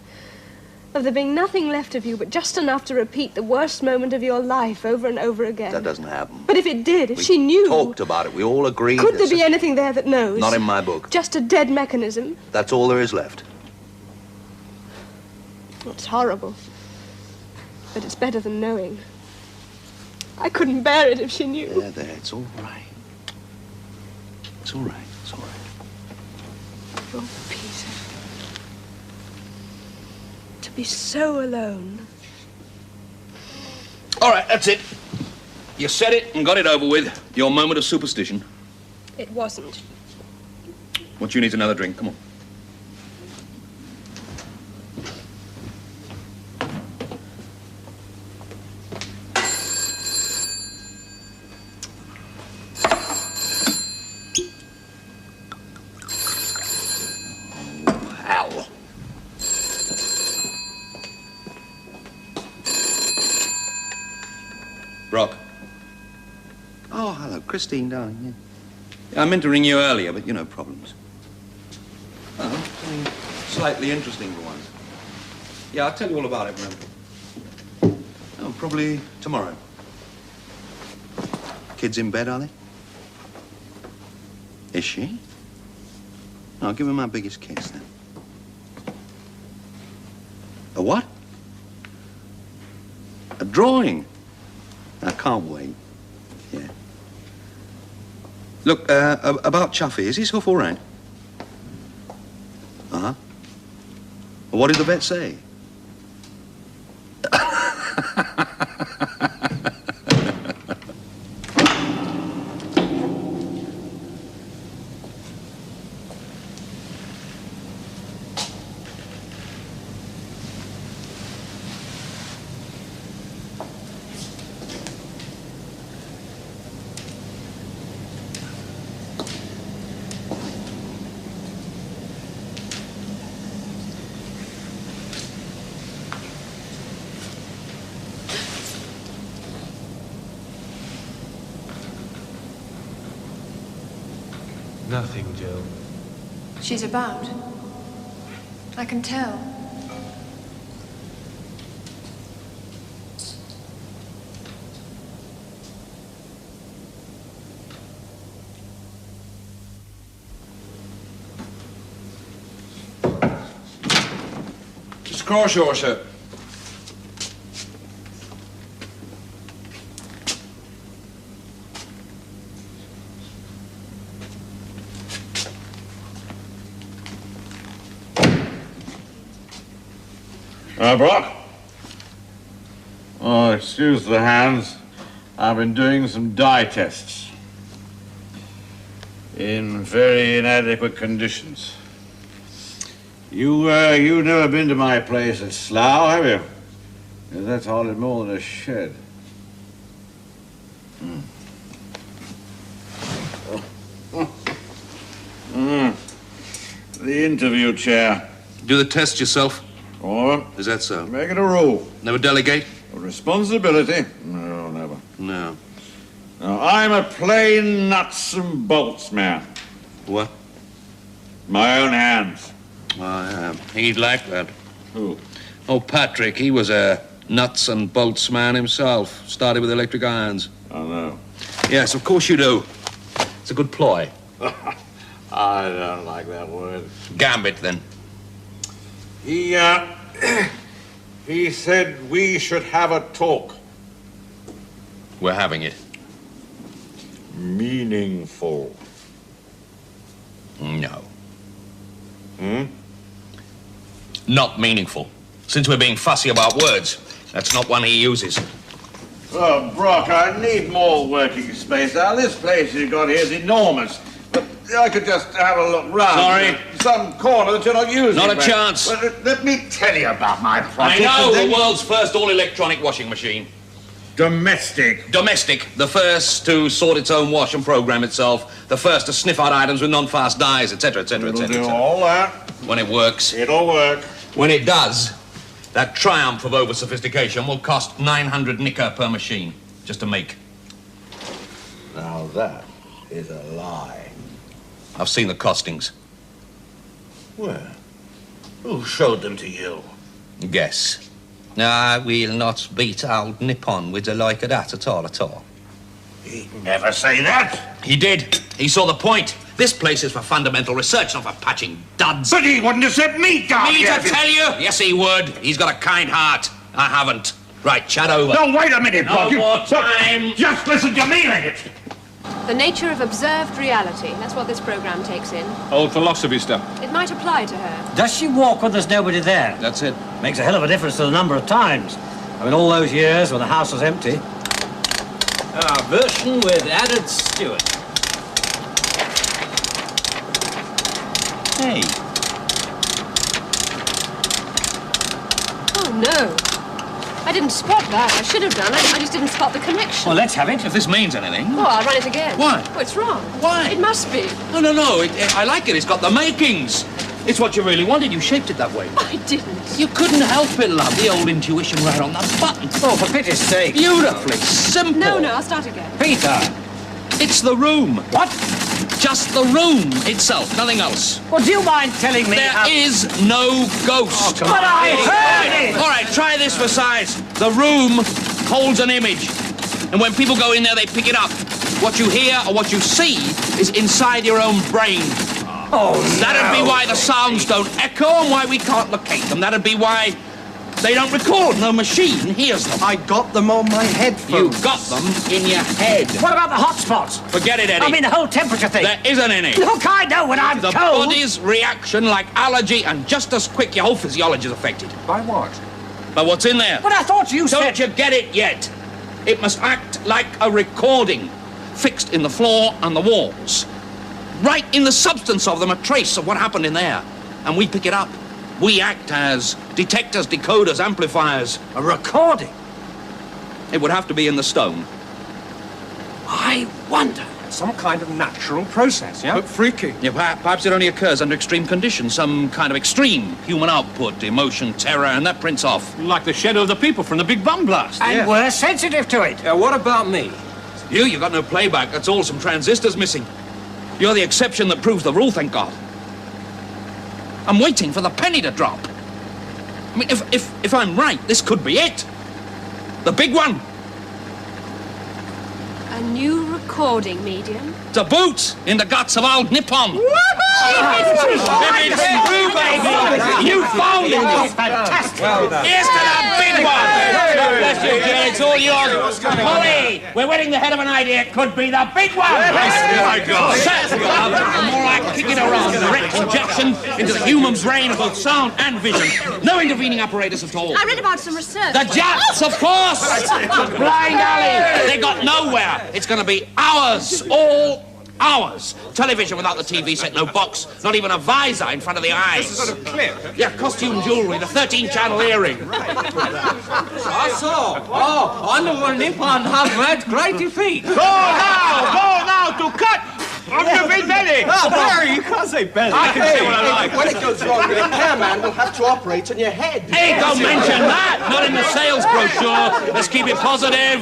Of there being nothing left of you but just enough to repeat the worst moment of your life over and over again. That doesn't happen. But if it did, if We she knew... talked about it. We all agreed. Could there be anything there that knows? Not in my book. Just a dead mechanism? That's all there is left. It's horrible. But it's better than knowing. I couldn't bear it if she knew. There. It's all right. It's all right. It's all right. Oh, Peter. To be so alone. All right, that's it. You said it and got it over with. Your moment of superstition. It wasn't. What you need another drink. Come on. Brock. Oh, hello, Christine, darling. Yeah, I meant to ring you earlier, but Problems. Oh, something slightly interesting for once. Yeah, I'll tell you all about it, remember. Oh, probably tomorrow. Kids in bed, are they? Is she? I'll give her my biggest kiss, then. A what? A drawing? I can't wait. Yeah. Look, about Chuffy, is his hoof all right? Uh-huh. Well, what did the vet say? Nothing, Jill. She's about. I can tell. Just Crawshaw, sir. Brock? Oh, excuse the hands. I've been doing some dye tests. In very inadequate conditions. You've never been to my place at Slough, have you? 'Cause that's hardly more than a shed. The interview chair. Do the test yourself? All of them. Is that so? Make it a rule. Never delegate? Responsibility? No, never. No. No, I'm a plain nuts and bolts man. What? My own hands. Oh, yeah. He'd like that. Who? Oh, Patrick, he was a nuts and bolts man himself. Started with electric irons. Oh, no. Yes, of course you do. It's a good ploy. I don't like that word. Gambit, then. He said we should have a talk. We're having it. Meaningful. No. Hmm? Not meaningful. Since we're being fussy about words, that's not one he uses. Oh, Brock, I need more working space. Now, this place you've got here is enormous. But I could just have a look round. Sorry? Some corner that you're not using. Not a chance. Well, let me tell you about my project. I know, the world's first all-electronic washing machine. Domestic. Domestic. The first to sort its own wash and program itself. The first to sniff out items with non-fast dyes, etc., etc., It'll etc. do all that. When it works. It'll work. When it does, that triumph of over-sophistication will cost 900 knicker per machine, just to make. Now that is a lie. I've seen the costings. Where? Who showed them to you? Guess. I will not beat old Nippon with the like of that at all, at all. He'd never say that. He did. He saw the point. This place is for fundamental research, not for patching duds. But he wouldn't have sent me down Me here. to tell you? Yes, he would. He's got a kind heart. I haven't. Right, chat over. No, wait a minute, Brock. No more time. Just listen to me, it. The nature of observed reality. That's what this program takes in. Old philosophy stuff. It might apply to her. Does she walk when there's nobody there? That's it. Makes a hell of a difference to the number of times. I mean, all those years when the house was empty. Our version with added steward. Hey. Oh, no. I didn't spot that. I should have done. I just didn't spot the connection. Well, let's have it, if this means anything. Oh, I'll run it again. Why? Oh, it's wrong. Why? It must be. No. I like it. It's got the makings. It's what you really wanted. You shaped it that way. I didn't. You couldn't help it, love. The old intuition right on that button. Oh, for pity's sake. Beautifully simple. No, I'll start again. Peter! It's the room. What? Just the room itself, nothing else. Well, do you mind telling me There is no ghost. But I heard it! All right, try this for size. The room holds an image. And when people go in there, they pick it up. What you hear or what you see is inside your own brain. Oh, That'd be why the sounds don't echo and why we can't locate them. That'd be why they don't record. No machine hears them. I got them on my headphones. You got them in your head. What about the hot spots? Forget it, Eddie. I mean, the whole temperature thing. There isn't any. Look, I know when I'm The cold. body's reaction like allergy, and just as quick, your whole physiology is affected. By what? By what's in there. But I thought you said... Don't you get it yet? It must act like a recording, fixed in the floor and the walls. Right in the substance of them, a trace of what happened in there. And we pick it up. We act as detectors, decoders, amplifiers. A recording? It would have to be in the stone. I wonder. Some kind of natural process, yeah? But freaky. Yeah, perhaps it only occurs under extreme conditions, some kind of extreme human output, emotion, terror, and that prints off. Like the shadow of the people from the Big Bum Blast. And we're sensitive to it. What about me? You got no playback. That's all. Some transistors missing. You're the exception that proves the rule, thank God. I'm waiting for the penny to drop. I mean, if I'm right, this could be it. The big one. A new recording medium. To boot in the guts of old Nippon. It's true, baby. You found it. Fantastic. Here's to the big one. bless you, Jill. It's all yours. Polly, we're winning the head of an idea. It could be the big one. My God. More like kicking around direct injection into the human's brain of both sound and vision. No intervening apparatus at all. I read about some research. The Jats, of course! The blind alley! They got nowhere. It's going to be ours, all ours. Television without the TV set, no box, not even a visor in front of the eyes. This is sort of clip. Yeah, costume jewellery, the 13-channel earring. I saw. Oh, on the one Nippon have had great defeat. Go now to cut on the big belly. Oh, Barry, you can't say belly. I can say what I like. When it goes wrong, the repairman will have to operate on your head. Hey, don't mention that! Not in the sales brochure. Let's keep it positive.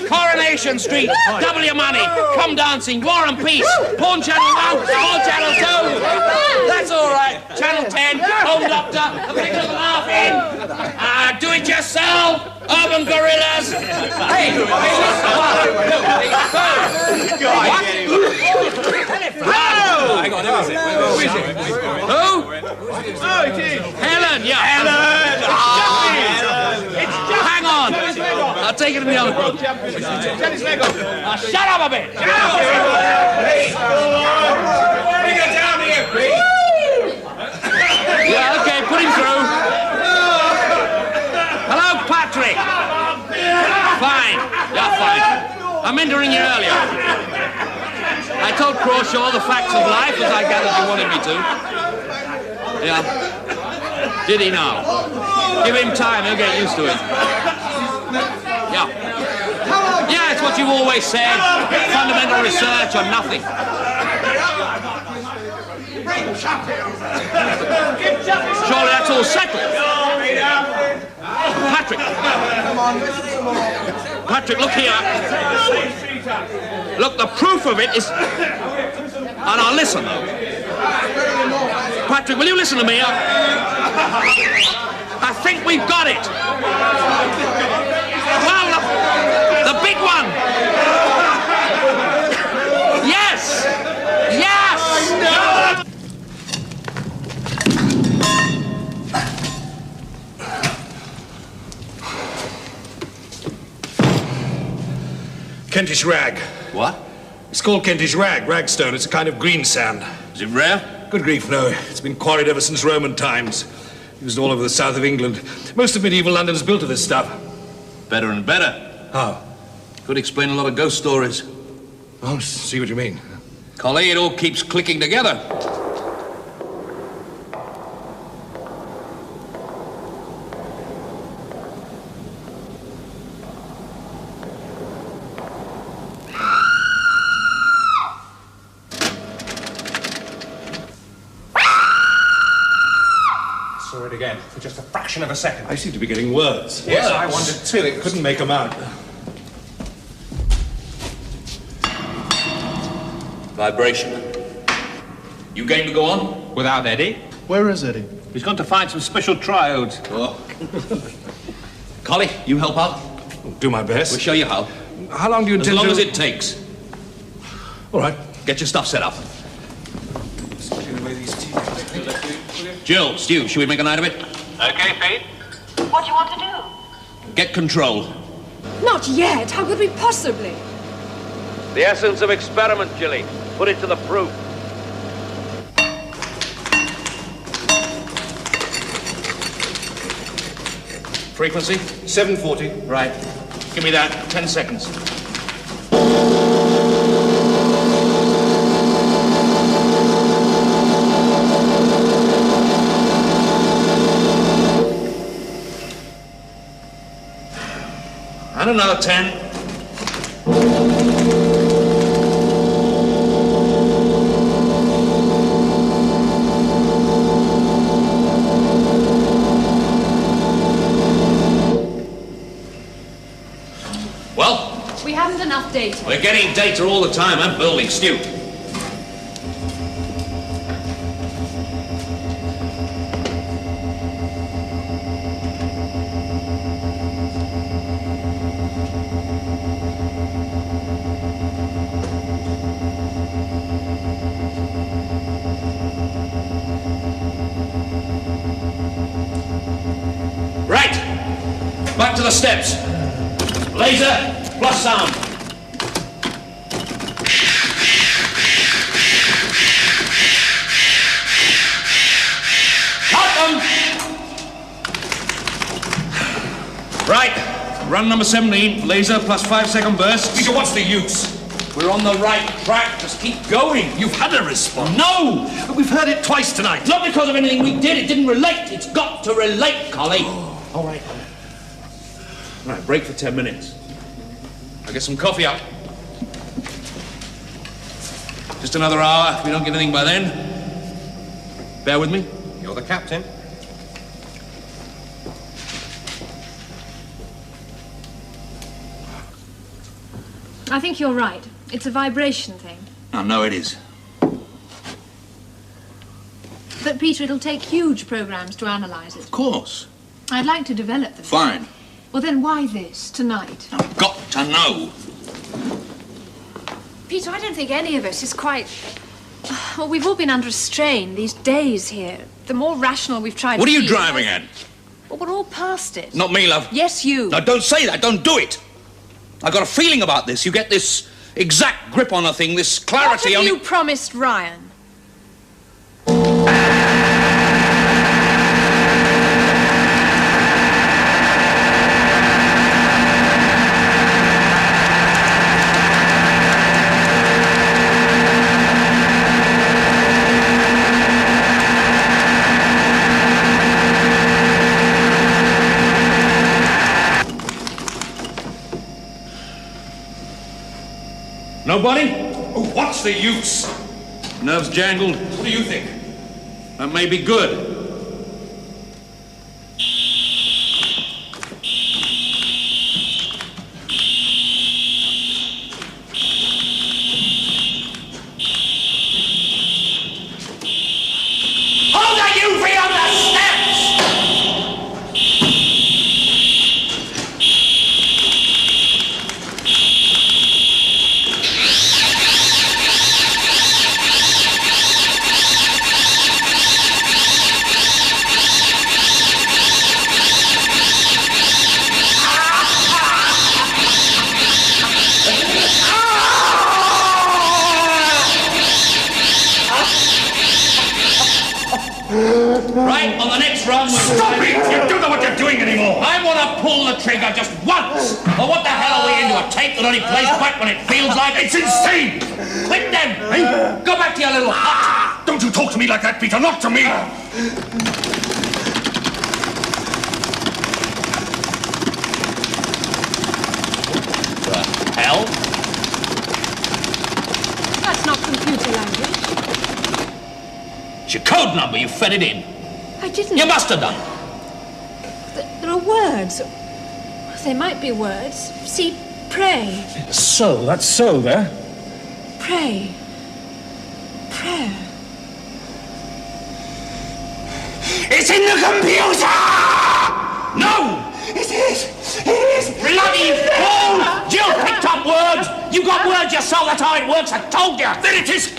Coronation Street, double your money. Come dancing, War and Peace. Porn Channel 1, Porn Channel 2. That's all right. Channel 10, Home Doctor, a big little laugh in. Do it yourself. Urban Gorillas. Hey, Who? Hang on, who is it? Who? Oh, it is. Helen, yeah. Helen. It's just. Hang on. I'll take it in the other room. Turn his leg off. Shut up a bit. Bring it down here, please. Yeah, okay, put him through. Hello, Patrick. Fine. Yeah, fine. I meant to ring you earlier. I told Crawshaw the facts of life as I gathered you wanted me to. Yeah. Did he now? Give him time, he'll get used to it. Yeah. Yeah, it's what you've always said. Fundamental research or nothing. Surely that's all settled. Patrick. Patrick, look here. Look, the proof of it is... And I'll listen, though. Patrick, will you listen to me? I think we've got it. Well, the big one. Yes! Yes! No! Kentish rag. What? It's called Kentish rag, ragstone. It's a kind of green sand. Is it rare? Good grief, no. It's been quarried ever since Roman times. Used all over the south of England. Most of medieval London's built of this stuff. Better and better. How? Could explain a lot of ghost stories. Oh, see what you mean. Collie, it all keeps clicking together. Saw it again for just a fraction of a second. I seem to be getting words. Yes, I wondered too. It Couldn't make them out. Vibration. You game to go on? Without Eddie. Where is Eddie? He's gone to find some special triodes. Oh. Collie, you help out? Do my best. We'll show you how. How long do you As intend long to... as it takes. All right. Get your stuff set up. Jill, Stu, should we make a night of it? Okay, Pete. What do you want to do? Get control. Not yet. How could we possibly? The essence of experiment, Jilly. Put it to the proof. Frequency? 740. Right. Give me that. 10 seconds. And another 10. Well? We haven't enough data. We're getting data all the time. I'm building, Stu. Right. Back to the steps. Laser plus sound. Cut them! Right. Run number 17. Laser plus 5-second burst. Peter, what's the use? We're on the right track. Just keep going. You've had a response. No! We've heard it twice tonight. Not because of anything we did. It didn't relate. It's got to relate, Collie. All right. Right, break for 10 minutes. I'll get some coffee up. Just another hour. If we don't get anything by then, bear with me. You're the captain. I think you're right. It's a vibration thing. I know it is. But, Peter, it'll take huge programs to analyse it. Of course. I'd like to develop them. Fine. Well, then why this, tonight? I've got to know. Peter, I don't think any of us is quite... Well, we've all been under a strain these days here. The more rational we've tried to be... What are you driving at? Well, we're all past it. Not me, love. Yes, you. No, don't say that. Don't do it. I've got a feeling about this. You get this exact grip on a thing, this clarity What on have you it. promised Ryan? Nobody? Oh, what's the use? Nerves jangled. What do you think? That may be good. Hold the UV on the steps! Right, on the next run... Stop it! You don't know what you're doing anymore! I want to pull the trigger just once! Or what the hell are we into, a tape that only plays back when it feels like it? It's insane! Quit then! Hey, go back to your little hut! Don't you talk to me like that, Peter, not to me! The hell? That's not computer language. It's your code number, you fed it in. I didn't. You must have done. There are words. There might be words. See, pray. So, that's so there. Pray. Prayer. It's in the computer! No! It is! It is! Bloody fool! Jill picked up words! You got words yourself, that's how it works, I told you! Then it is!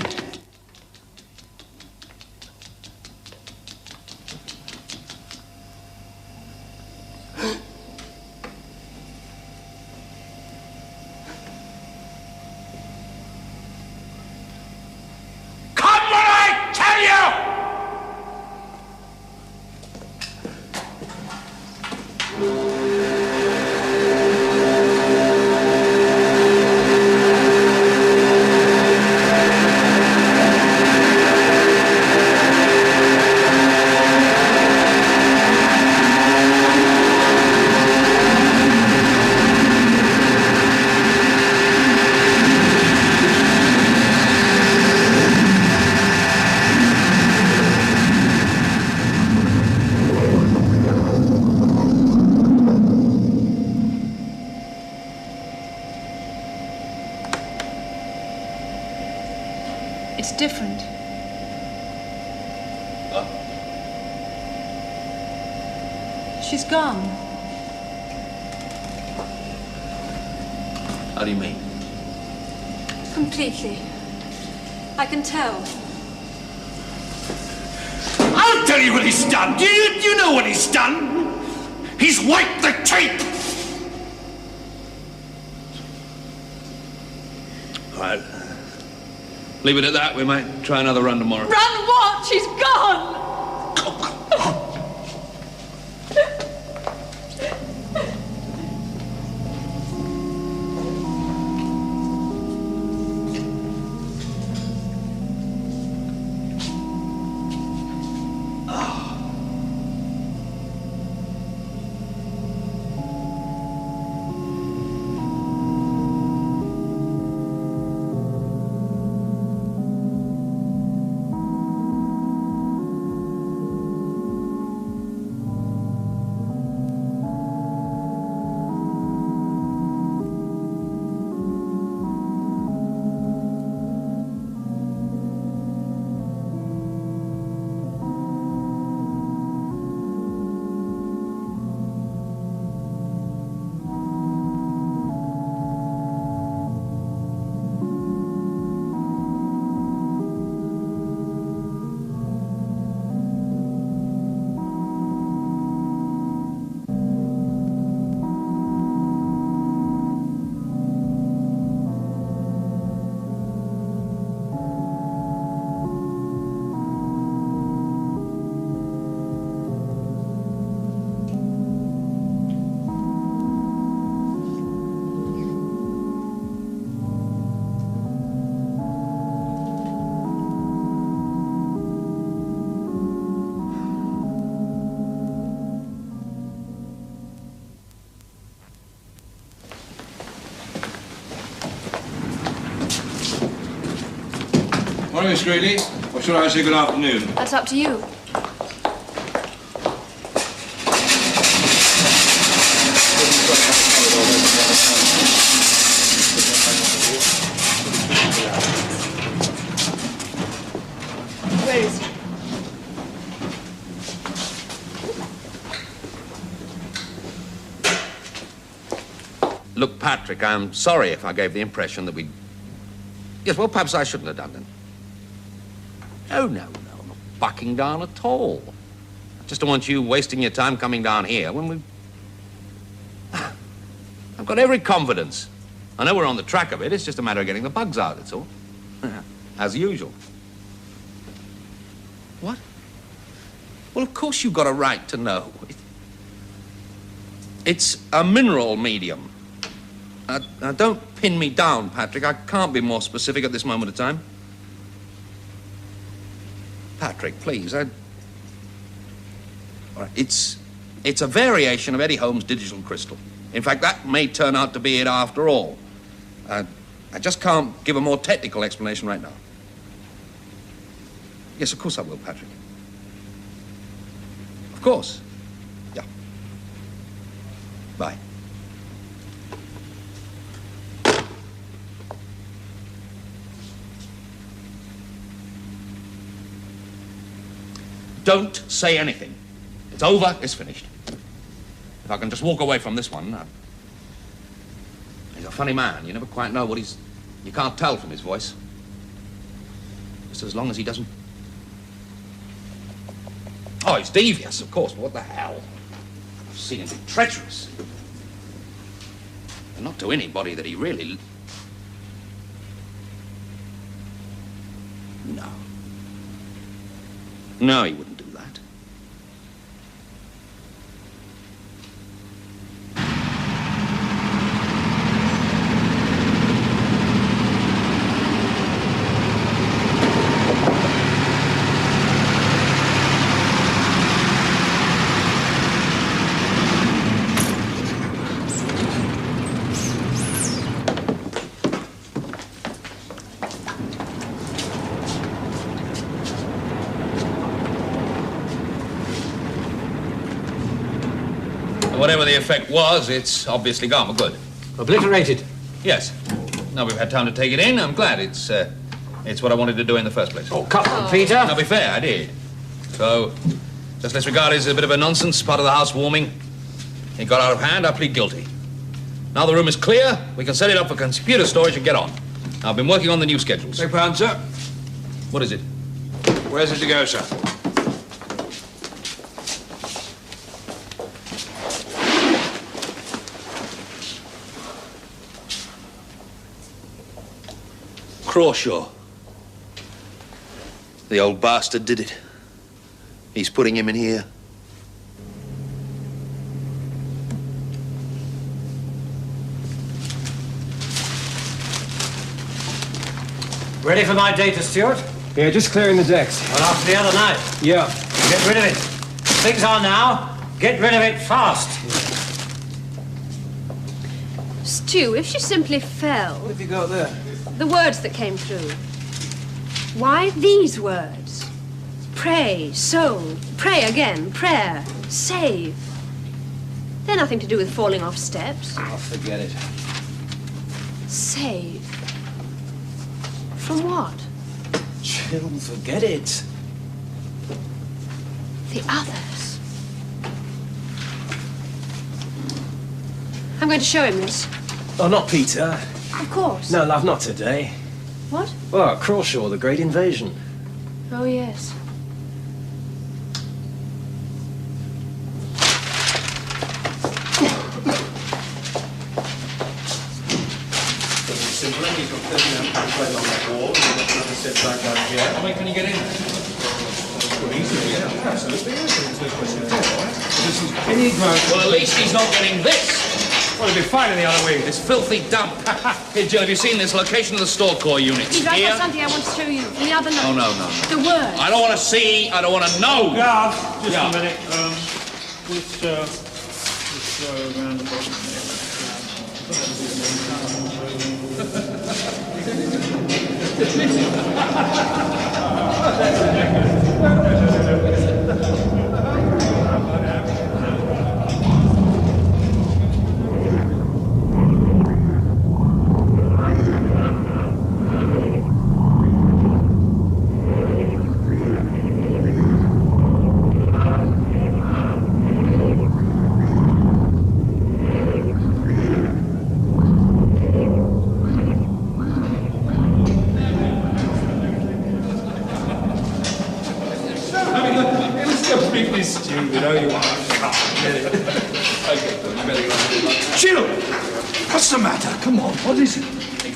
Come when I tell you! It's different. She's gone. How do you mean? Completely. I can tell. I'll tell you what he's done. Do you know what he's done? He's wipe the tape! All right. Leave it at that. We might try another run tomorrow. Run what? She's gone! Morning, Miss Greeley. Or should I say good afternoon? That's up to you. Where is he? Look, Patrick, I'm sorry if I gave the impression that we'd... Yes, well, perhaps I shouldn't have done it. Oh, no, not bucking down at all. I just don't want you wasting your time coming down here when we... I've got every confidence. I know we're on the track of it. It's just a matter of getting the bugs out, that's all. As usual. What? Well, of course you've got a right to know. It's a mineral medium. Now, don't pin me down, Patrick. I can't be more specific at this moment of time. Patrick, please, All right, it's a variation of Eddie Holmes' digital crystal. In fact, that may turn out to be it after all. I just can't give a more technical explanation right now. Yes, of course I will, Patrick. Of course. Yeah. Bye. Don't say anything. It's over, it's finished. If I can just walk away from this one. He's a funny man. You never quite know what he's... You can't tell from his voice. Just as long as he doesn't... Oh, he's devious, of course, but what the hell? I've seen him be treacherous. And not to anybody that he really... No. No, he wouldn't do that. Whatever the effect was, it's obviously gone. We're good. Obliterated? Yes. Now we've had time to take it in. I'm glad. It's what I wanted to do in the first place. Oh, come on, Peter. Now, be fair, I did. So, just let's regard it as a bit of a nonsense, part of the house warming. It got out of hand, I plead guilty. Now the room is clear, we can set it up for computer storage and get on. Now, I've been working on the new schedules. Take pound, sir. What is it? Where's it to go, sir? Crawshaw. The old bastard did it. He's putting him in here. Ready for my data, Stuart? Yeah, just clearing the decks. Well, after the other night. Yeah. Get rid of it. Things are now. Get rid of it fast. Stu, if she simply fell... What have you got there? The words that came through. Why these words? Pray, soul, pray again, prayer, save. They're nothing to do with falling off steps. Oh, forget it. Save. From what? Jill, forget it. The others. I'm going to show him this. Oh, not Peter. Of course. No, love, not today. What? Well, Crawshaw, the Great Invasion. Oh, yes. Simple, you've got 39 right on that wall, and you've got another set back down here. How many can you get in? Well, easily, yeah, absolutely. There's no question at all, right? Well, at least he's not getting this. Well, he'll be fine in the other wing. This filthy dump. Hey, Jill, have you seen this location of the store core units? He's right Here? got something I want to show you. The other night. Oh, no. The word. I don't want to see. I don't want to know. Yeah, just a minute. This round the bottom Jill! What's the matter? Come on, what is it?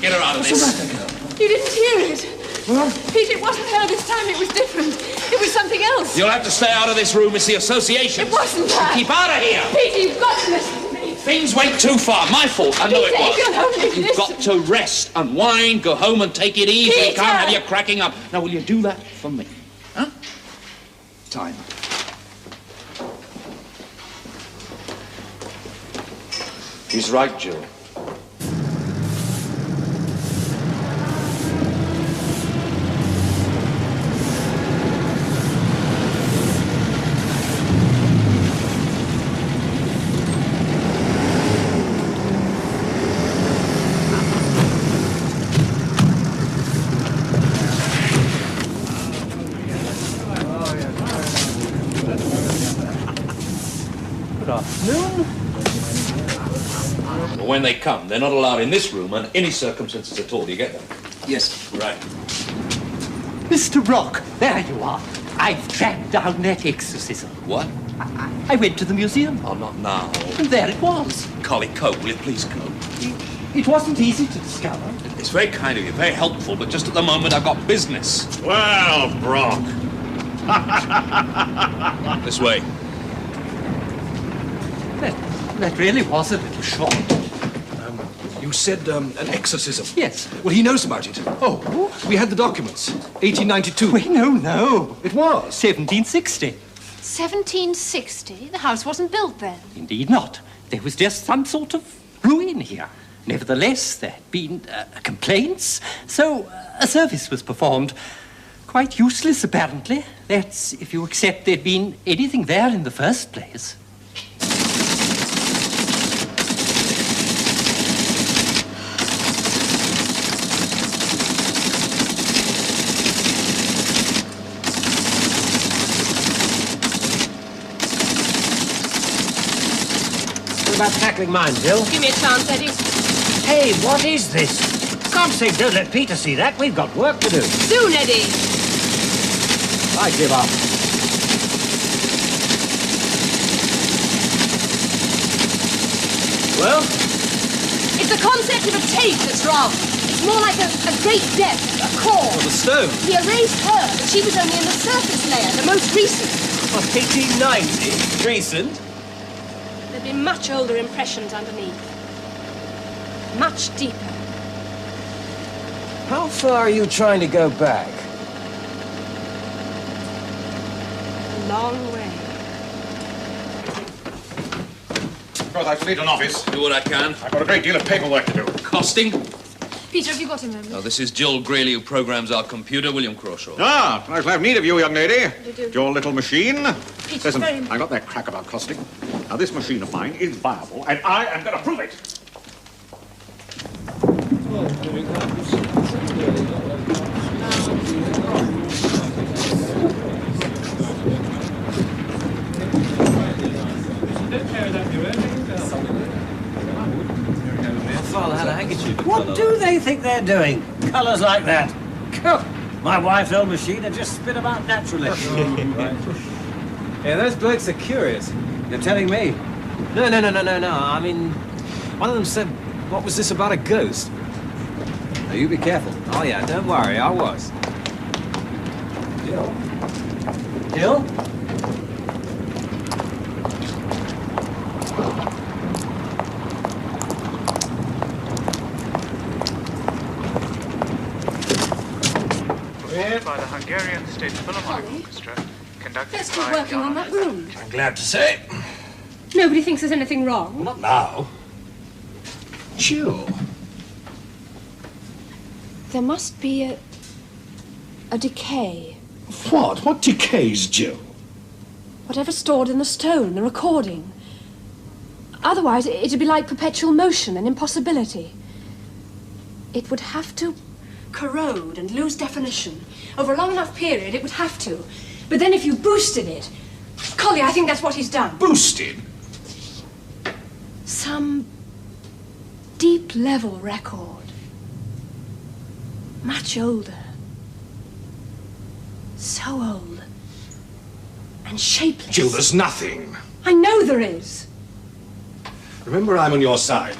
Get her out of What's this. the matter, girl? You didn't hear it. What? Pete, it wasn't her this time. It was different. It was something else. You'll have to stay out of this room. It's the association. It wasn't that. Keep out of here. Pete, you've got to listen to me. Things went too far. My fault. I know it Peter, was. you'll only You've listen. got to rest, unwind, go home and take it easy. We Peter! can't have you cracking up. Now, will you do that for me? Huh? Time. He's right, Jill. Good afternoon. When they come, they're not allowed in this room under any circumstances at all. Do you get that? Yes. Right. Mr. Rock, there you are. I've tracked down that exorcism. What? I went to the museum. Oh, not now. And there it was. Collie, cope, will you please cope? It wasn't easy to discover. It's very kind of you, very helpful, but just at the moment I've got business. Well, Brock. This way. That really was a little shock. You said an exorcism. Yes. Well, he knows about it. Oh, we had the documents. 1892. Wait, no. It was. 1760. 1760? The house wasn't built then. Indeed not. There was just some sort of ruin here. Nevertheless, there had been complaints, so a service was performed. Quite useless, apparently. That's if you accept there'd been anything there in the first place. What about tackling mine, Jill? Give me a chance, Eddie. Hey, what is this? God's sake, don't let Peter see that. We've got work to do. Soon, Eddie. I give up. Well? It's the concept of a tape that's wrong. It's It's more like a great depth, a core. Oh, the stone. He erased her, but she was only in the surface layer, the most recent. 1890? Recent? There'd be much older impressions underneath. Much deeper. How far are you trying to go back? A long way. Because I need an office. Do what I can. I've got a great deal of paperwork to do. Costing? Peter, have you got him, Emily? Oh, this is Jill Greeley, who programs our computer, William Crawshaw. Ah, I shall have need of you, young lady. You do. Your little machine. Peter, Listen, very I got that crack about costing. Now, this machine of mine is viable, and I am going to prove it. What do they think they're doing? Colours like that. My wife's old machine had just spit about naturally. Yeah, those blokes are curious. You're telling me? No. I mean, one of them said, what was this about a ghost? Now, you be careful. Oh, yeah, don't worry, I was. Jill? Jill? By the Hungarian State Philharmonic Orchestra, conducted Let's keep by working on that room. I'm glad to say. Nobody thinks there's anything wrong. Not now. Jill. There must be a decay. What? What decays, Jill? Whatever's stored in the stone, the recording. Otherwise, it'd be like perpetual motion, an impossibility. It would have to corrode and lose definition. Over a long enough period, it would have to. But then if you boosted it... Collie, I think that's what he's done. Boosted? Some deep-level record. Much older. So old. And shapeless. Jill, there's nothing. I know there is. Remember, I'm on your side.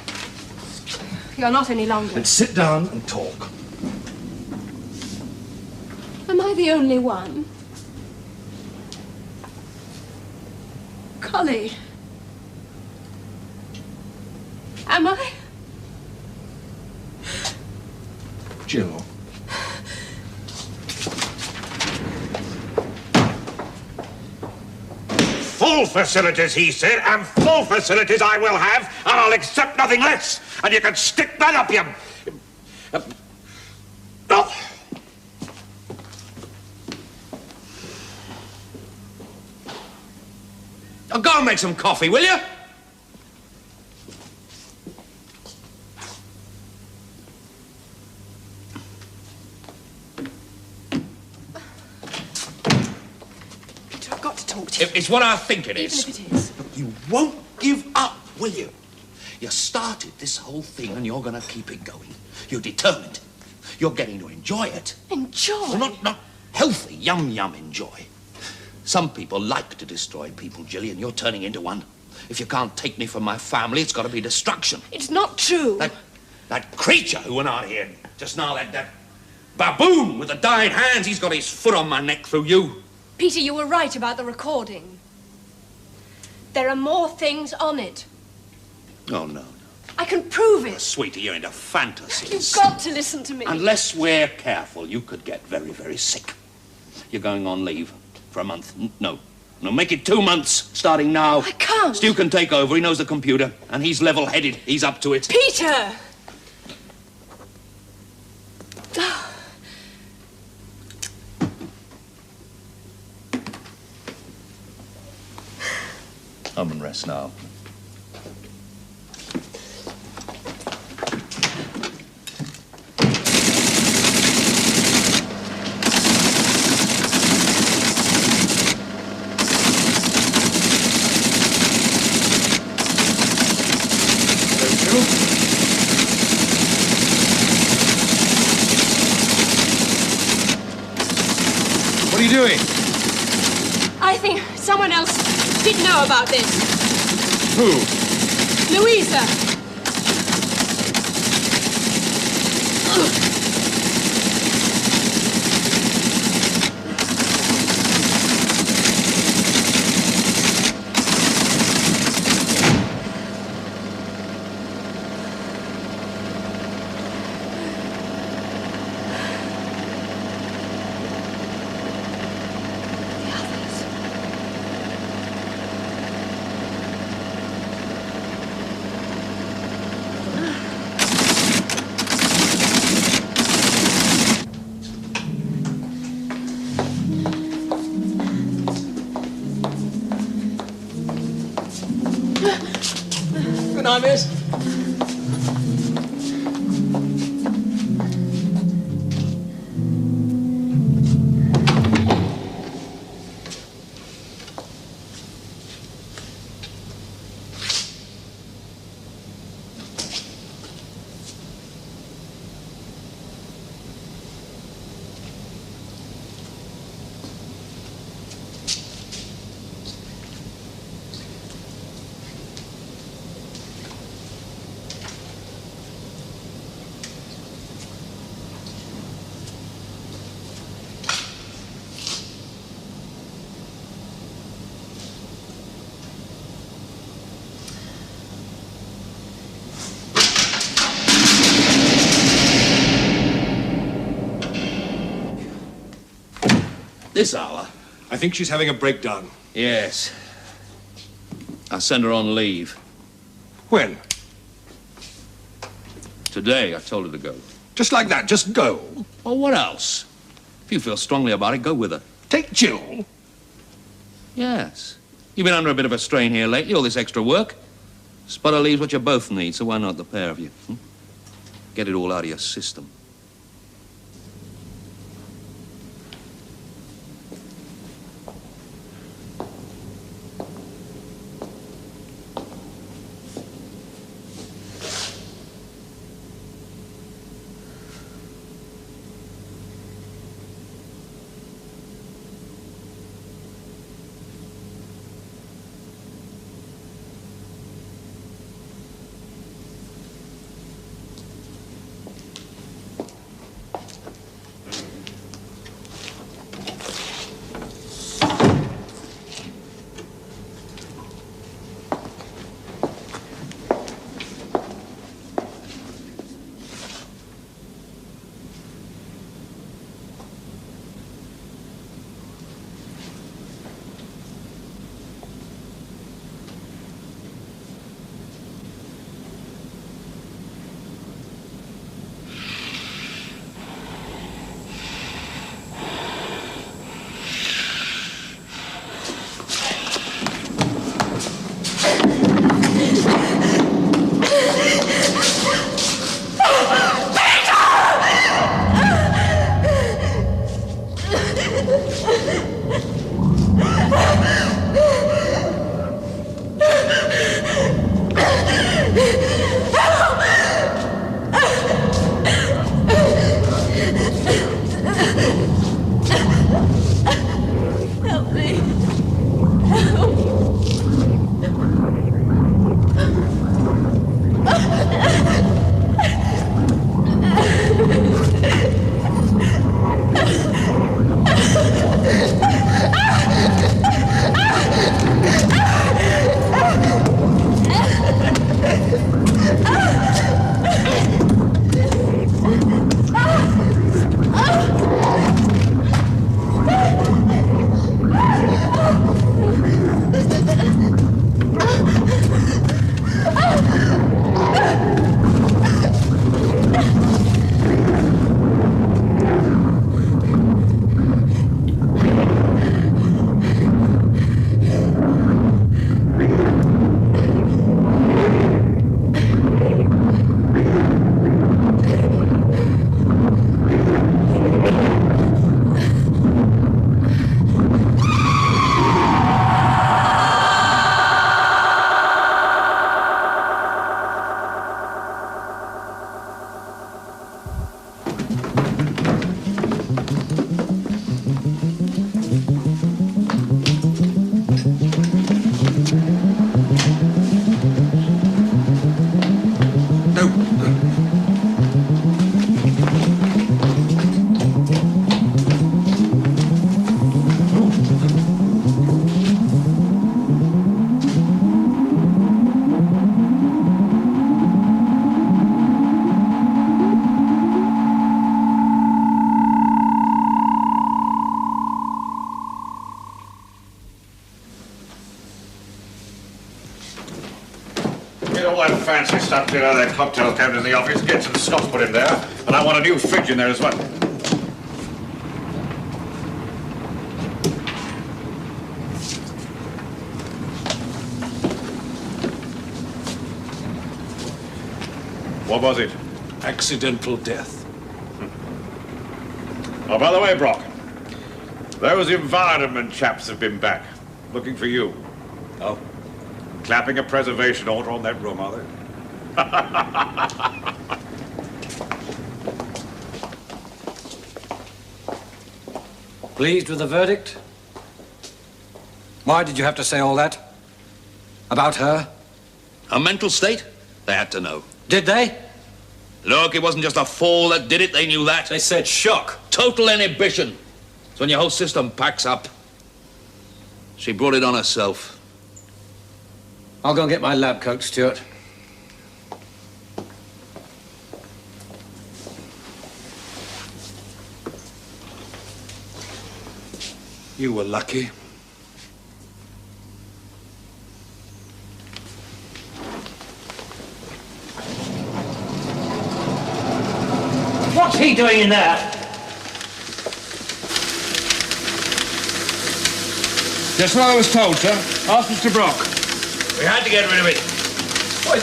You're not any longer. Let's sit down and talk. Am I the only one? Collie. Am I? Jill. Full facilities, he said, and full facilities I will have, and I'll accept nothing less. And you can stick that up, you... Oh. Oh, go and make some coffee, will you? Peter, I've got to talk to you. It's what I think it is. Even if it is. You won't give up, will you? You started this whole thing and you're going to keep it going. You're determined. You're getting to enjoy it. Enjoy? Well, not healthy, yum enjoy. Some people like to destroy people, Gillian. You're turning into one. If you can't take me from my family, it's got to be destruction. It's not true. That creature who went out here just now, that baboon with the dyed hands, he's got his foot on my neck through you. Peter, you were right about the recording. There are more things on it. Oh, no. I can prove it. Sweetie, you're into fantasies. You've got to listen to me. Unless we're careful, you could get very, very sick. You're going on leave for a month. No, make it 2 months, starting now. I can't. Stu can take over. He knows the computer, and he's level-headed. He's up to it. Peter! Come and rest now. What are you doing? I think someone else did know about this. Who? Louisa. Good night, miss. This hour? I think she's having a breakdown. Yes. I sent her on leave. When? Today, I told her to go. Just like that, just go? Well, what else? If you feel strongly about it, go with her. Take Jill? Yes. You've been under a bit of a strain here lately, all this extra work. Sputter leaves what you both need, so why not the pair of you? Get it all out of your system. Get all that fancy stuff clear out of that cocktail cabinet in the office. Get some scotch put in there. And I want a new fridge in there as well. What was it? Accidental death. Oh, by the way, Brock, those environment chaps have been back, looking for you. Oh? Clapping a preservation order on that room, are they? Pleased with the verdict? Why did you have to say all that? About her? Her mental state? They had to know. Did they? Look, it wasn't just a fall that did it. They knew that. They said shock. Total inhibition. It's when your whole system packs up. She brought it on herself. I'll go and get my lab coat, Stuart. You were lucky. What's he doing in there? Just what I was told, sir. Ask Mr. Brock. We had to get rid of it. What?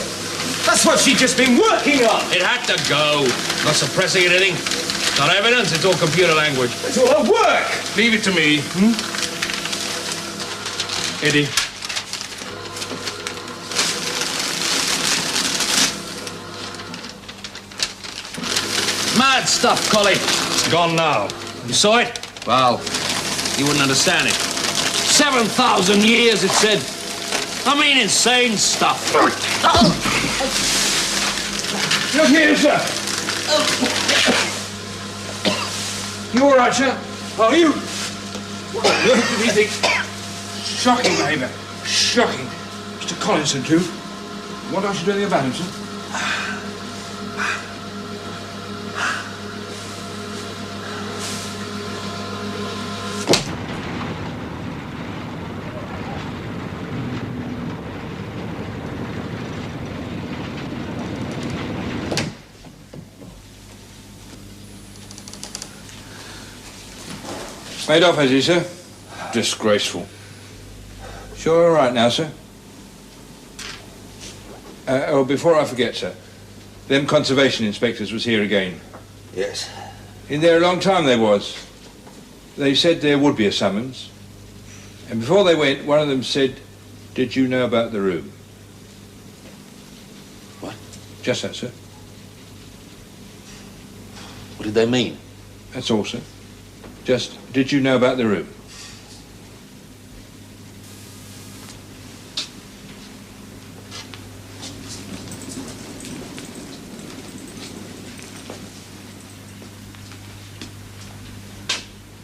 That's what she'd just been working on. It had to go. Not suppressing anything. Not evidence, it's all computer language. It's all her work. Leave it to me. Eddie. Mad stuff, Collie. Gone now. You saw it? Well, you wouldn't understand it. 7,000 years, it said. I mean, insane stuff. Look here, sir. You all right, sir? Are you? What on earth did he think? Shocking behaviour. Shocking. Mr. Collinson, too. What else you doing about him, sir? Made off, has he, sir? Disgraceful. Sure, all right now, sir. Oh, before I forget, sir. Them conservation inspectors was here again. Yes. In there a long time they was. They said there would be a summons. And before they went, one of them said, "Did you know about the room?" What? Just that, sir. What did they mean? That's all, sir. Just, did you know about the room?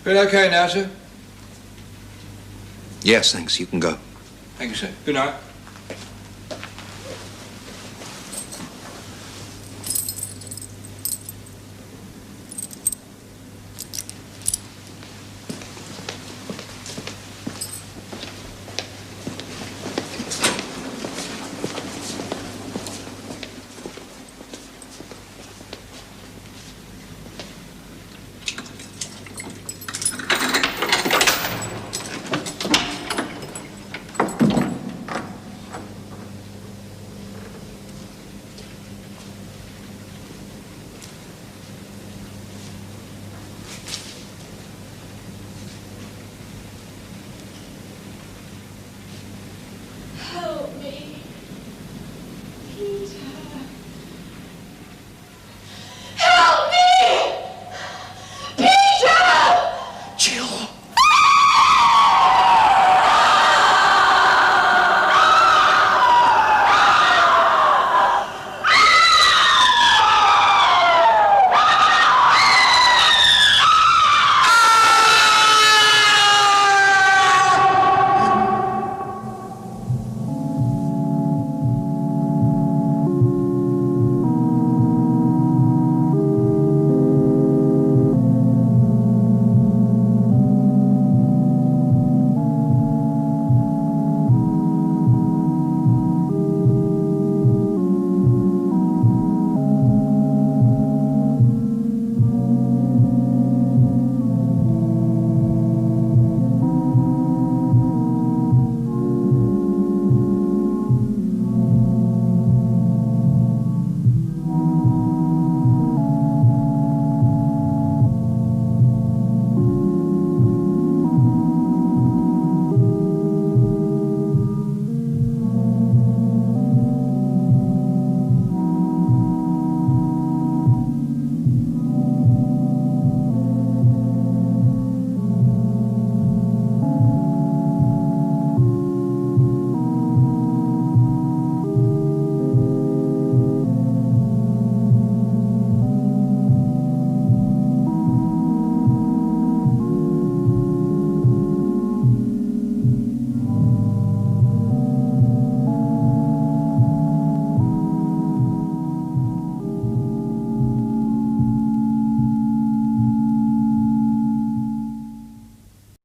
Been okay now, sir? Yes, thanks. You can go. Thank you, sir. Good night.